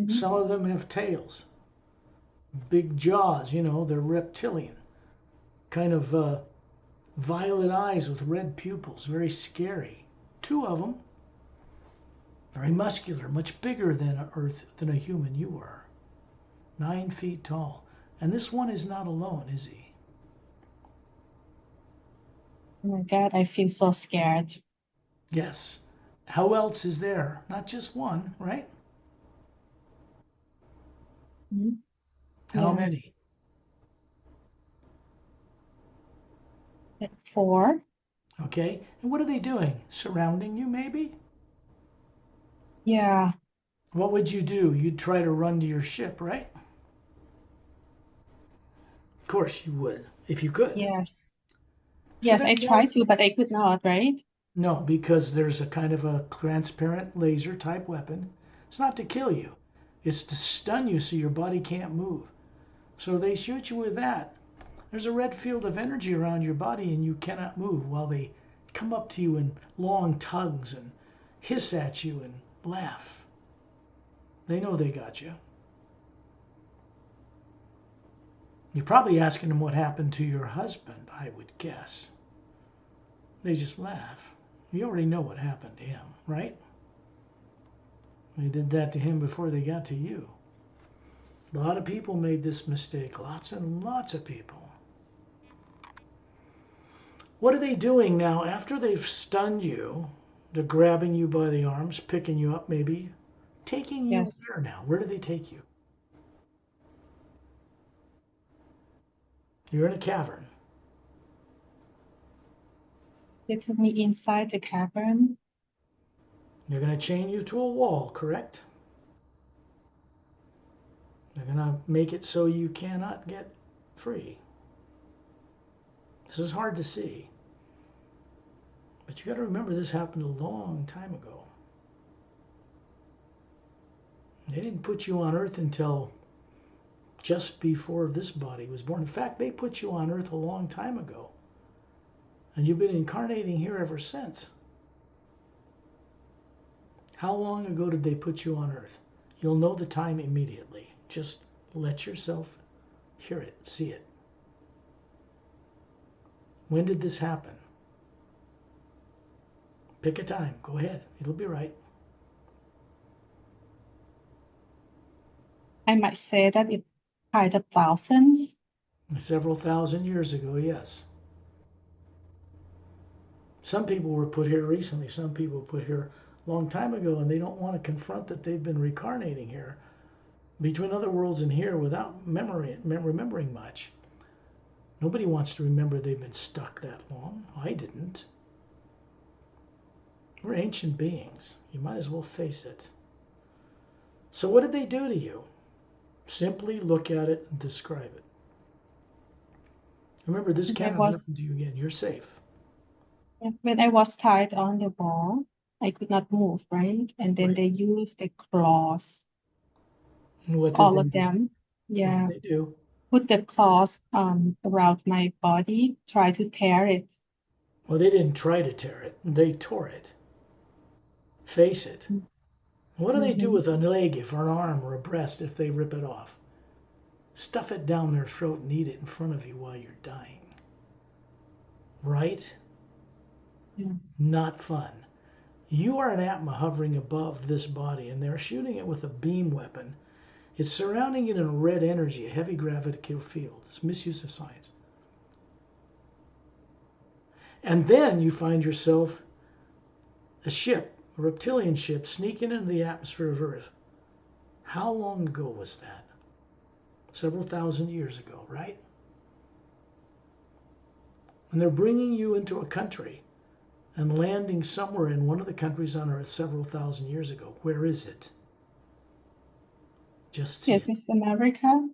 Some of them have tails, big jaws, they're reptilian. Kind of violet eyes with red pupils, very scary. 2 of them, very muscular, much bigger than a human you are. 9 feet tall. And this one is not alone, is he? Oh my God, I feel so scared. Yes. How else is there? Not just one, right? How many? 4. Okay. And what are they doing? Surrounding you, maybe? Yeah. What would you do? You'd try to run to your ship, right? Of course you would, if you could. Yes. So Yes, I tried to, but I could not, right? No, because there's a kind of a transparent laser type weapon. It's not to kill you. It's to stun you so your body can't move. So they shoot you with that. There's a red field of energy around your body and you cannot move while they come up to you in long tugs and hiss at you and laugh. They know they got you. You're probably asking them what happened to your husband, I would guess. They just laugh. You already know what happened to him, right? They did that to him before they got to you. A lot of people made this mistake. Lots and lots of people. What are they doing now after they've stunned you? They're grabbing you by the arms, picking you up maybe, taking you Yes. where now? Where do they take you? You're in a cavern. They took me inside the cavern. They're going to chain you to a wall, correct? They're going to make it so you cannot get free. This is hard to see. But you got to remember this happened a long time ago. They didn't put you on Earth until just before this body was born. In fact, they put you on Earth a long time ago. And you've been incarnating here ever since. How long ago did they put you on Earth? You'll know the time immediately. Just let yourself hear it, see it. When did this happen? Pick a time. Go ahead. It'll be right. I might say that it's by the thousands. Several thousand years ago, yes. Some people were put here recently. Some people were put here a long time ago, and they don't want to confront that they've been reincarnating here between other worlds and here without remembering much. Nobody wants to remember they've been stuck that long. I didn't. We're ancient beings. You might as well face it. So what did they do to you? Simply look at it and describe it. Remember, this cannot happen to you again. You're safe. When I was tied on the wall, I could not move, right? And then they used the claws. And what did all they of do? them. Yeah. What did they do? Put the claws around my body, try to tear it. Well, they didn't try to tear it. They tore it. Face it. What do they do with a leg, if an arm or a breast, if they rip it off? Stuff it down their throat and eat it in front of you while you're dying. Right? Yeah. Not fun. You are an Atma hovering above this body, and they're shooting it with a beam weapon. It's surrounding it in a red energy, a heavy gravitational field. It's misuse of science. And then you find yourself a ship, a reptilian ship, sneaking into the atmosphere of Earth. How long ago was that? Several thousand years ago, right? And they're bringing you into a country and landing somewhere in one of the countries on Earth several thousand years ago. Where is it? Just see Yes, it. it's America.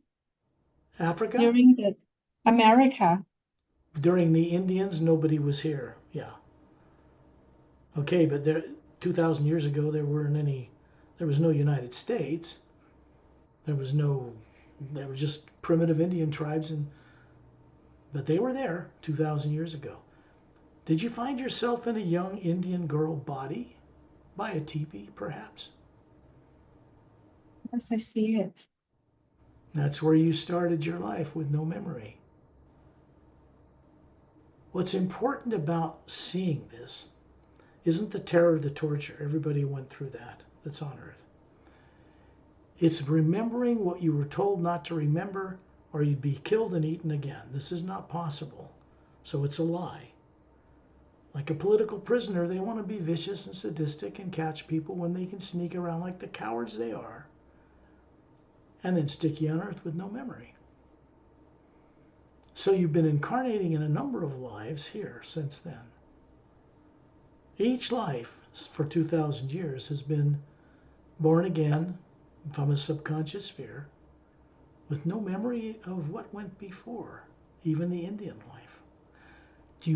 Africa? During the America. During the Indians, nobody was here. Yeah. Okay, but there, 2,000 years ago, there was no United States. There were just primitive Indian tribes, but they were there 2,000 years ago. Did you find yourself in a young Indian girl body by a teepee, perhaps? Yes, I see it. That's where you started your life with no memory. What's important about seeing this isn't the terror of the torture. Everybody went through that. That's on Earth. It's remembering what you were told not to remember, or you'd be killed and eaten again. This is not possible. So it's a lie. Like a political prisoner, they want to be vicious and sadistic and catch people when they can sneak around like the cowards they are, and then stick you on Earth with no memory. So you've been incarnating in a number of lives here since then. Each life for 2,000 years has been born again from a subconscious sphere with no memory of what went before, even the Indian life.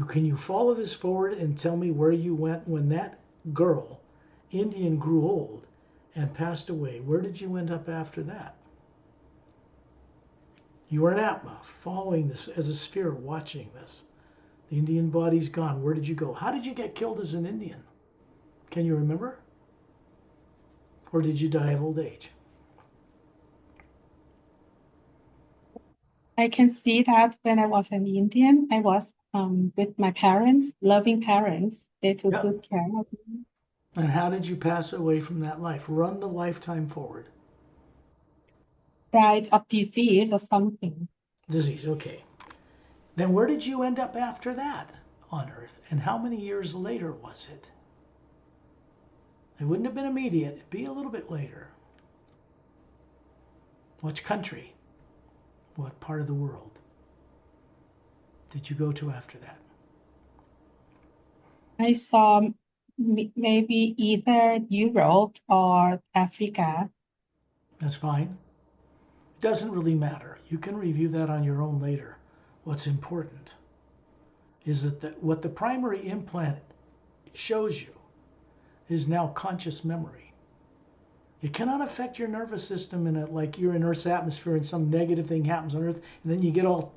Can you follow this forward and tell me where you went when that girl, Indian, grew old and passed away? Where did you end up after that? You were an Atma, following this as a sphere, watching this. The Indian body's gone. Where did you go? How did you get killed as an Indian? Can you remember? Or did you die of old age? I can see that when I was an Indian, I was with my parents, loving parents. They took good care of me. And how did you pass away from that life? Run the lifetime forward. Died of disease or something. Disease, okay. Then where did you end up after that on Earth? And how many years later was it? It wouldn't have been immediate. It'd be a little bit later. Which country? What part of the world did you go to after that? I saw maybe either Europe or Africa. That's fine. It doesn't really matter. You can review that on your own later. What's important is that what the primary implant shows you is now conscious memory. It cannot affect your nervous system in like you're in Earth's atmosphere and some negative thing happens on Earth, and then you get all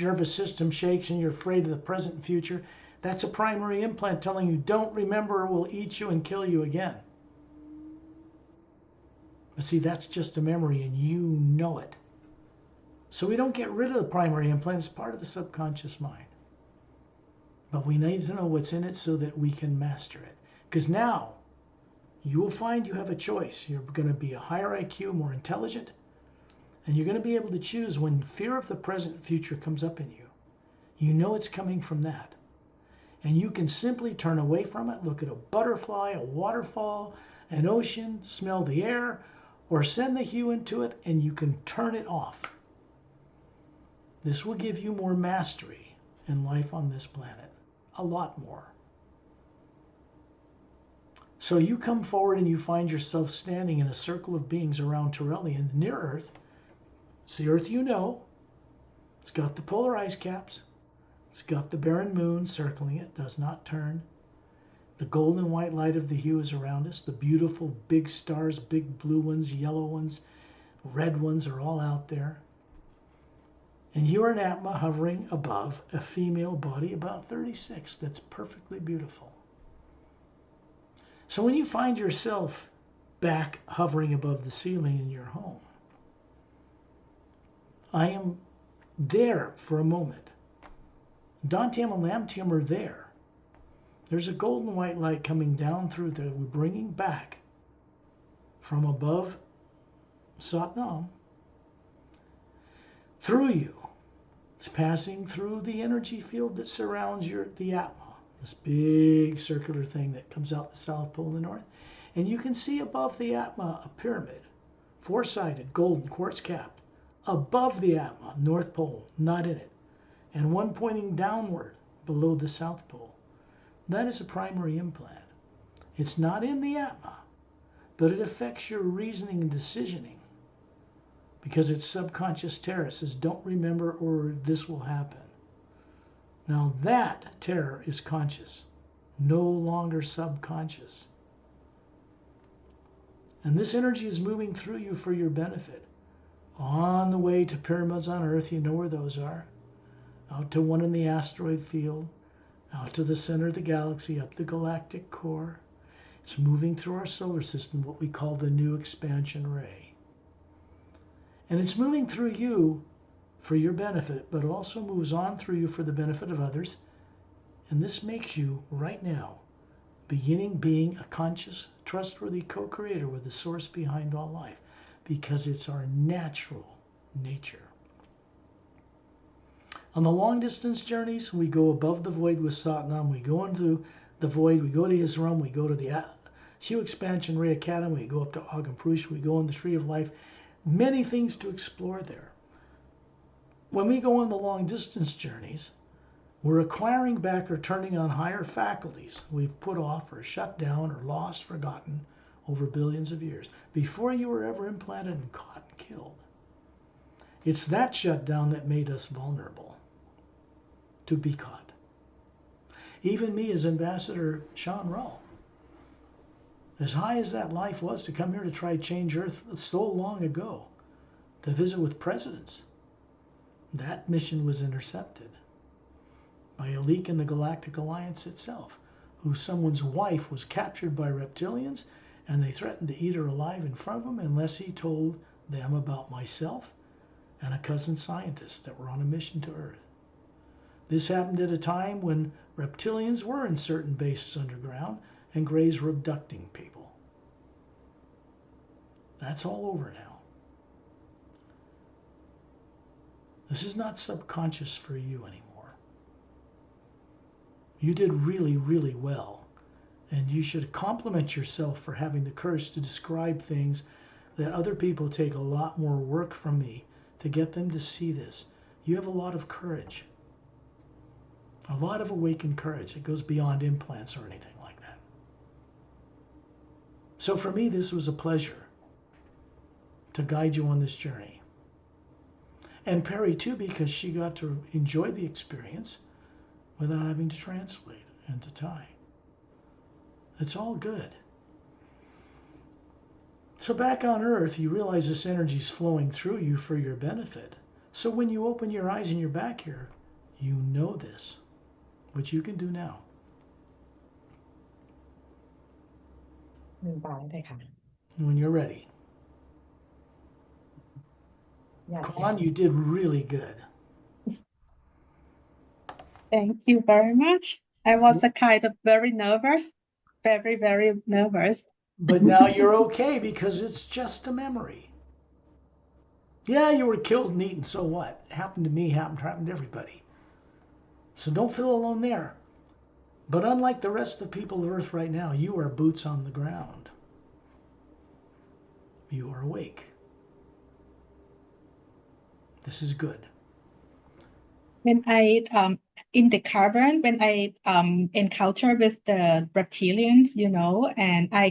nervous system shakes and you're afraid of the present and future. That's a primary implant telling you don't remember or we'll eat you and kill you again. But see, that's just a memory and you know it. So we don't get rid of the primary implant. It's part of the subconscious mind. But we need to know what's in it so that we can master it. Because now you will find you have a choice. You're going to be a higher IQ, more intelligent, and you're going to be able to choose when fear of the present and future comes up in you. You know it's coming from that. And you can simply turn away from it, look at a butterfly, a waterfall, an ocean, smell the air, or send the hue into it, and you can turn it off. This will give you more mastery in life on this planet. A lot more. So you come forward and you find yourself standing in a circle of beings around Turelian near Earth. It's the Earth you know. It's got the polar ice caps. It's got the barren moon circling it, does not turn. The golden and white light of the hue is around us. The beautiful big stars, big blue ones, yellow ones, red ones are all out there. And you are an Atma hovering above a female body about 36 that's perfectly beautiful. So when you find yourself back hovering above the ceiling in your home, I am there for a moment. Dantium and Lamtium are there. There's a golden white light coming down through that we're bringing back from above Satnam through you. It's passing through the energy field that surrounds the Atma, this big circular thing that comes out the South Pole and the North. And you can see above the Atma a pyramid, four-sided, golden, quartz capped, above the Atma, North Pole, not in it, and one pointing downward below the South Pole. That is a primary implant. It's not in the Atma, but it affects your reasoning and decisioning because it's subconscious terror. It says, don't remember or this will happen. Now that terror is conscious, no longer subconscious. And this energy is moving through you for your benefit. On the way to pyramids on Earth, you know where those are. Out to one in the asteroid field, out to the center of the galaxy, up the galactic core. It's moving through our solar system, what we call the new expansion ray. And it's moving through you for your benefit, but also moves on through you for the benefit of others. And this makes you, right now, being a conscious, trustworthy co-creator with the source behind all life, because it's our natural nature. On the long distance journeys, we go above the void with Satnam, we go into the void, we go to Isram, we go to the Hue Expansion Ray Academy, we go up to Agam Purush, we go on the Tree of Life. Many things to explore there. When we go on the long distance journeys, we're acquiring back or turning on higher faculties we've put off or shut down or lost, forgotten over billions of years before you were ever implanted and caught and killed. It's that shutdown that made us vulnerable to be caught. Even me as Ambassador Sean Rull, as high as that life was to come here to try to change Earth so long ago, to visit with presidents, that mission was intercepted by a leak in the Galactic Alliance itself, who someone's wife was captured by reptilians and they threatened to eat her alive in front of him unless he told them about myself and a cousin scientist that were on a mission to Earth. This happened at a time when reptilians were in certain bases underground and Greys were abducting people. That's all over now. This is not subconscious for you anymore. You did really, really well, and you should compliment yourself for having the courage to describe things that other people take a lot more work from me to get them to see this. You have a lot of courage. A lot of awakened courage that goes beyond implants or anything like that. So for me, this was a pleasure to guide you on this journey. And Pari too, because she got to enjoy the experience without having to translate into Thai. It's all good. So back on Earth, you realize this energy is flowing through you for your benefit. So when you open your eyes and you're back here, you know this, which you can do now. ลืมตาได้ค่ะ When you're ready. อยาก Kwan, you did really good. Thank you very much. I was a kind of very nervous, very, very nervous. But now you're okay because it's just a memory. Yeah, you were killed and eaten, so what? Happened to me, happened to everybody. So don't feel alone there. But unlike the rest of the people of Earth right now, you are boots on the ground. You are awake. This is good. When I in the cavern, when I encounter with the reptilians, you know, and I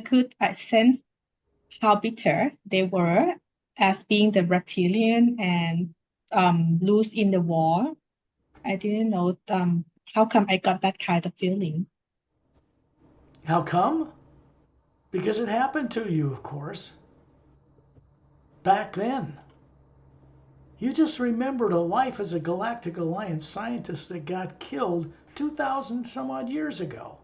could sense how bitter they were as being the reptilian and loose in the war. I didn't know how come I got that kind of feeling. How come? Because it happened to you, of course. Back then. You just remembered a life as a Galactic Alliance scientist that got killed 2,000 some odd years ago.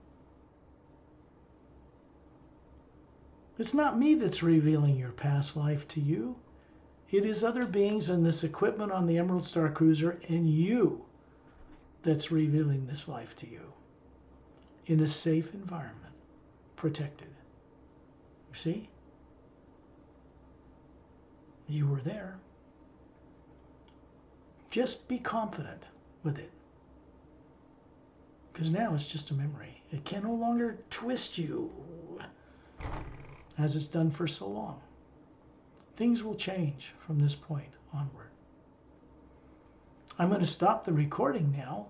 It's not me that's revealing your past life to you. It is other beings and this equipment on the Emerald Star Cruiser and you that's revealing this life to you in a safe environment, protected. You see? You were there. Just be confident with it. Because now it's just a memory. It can no longer twist you as it's done for so long. Things will change from this point onward. I'm going to stop the recording now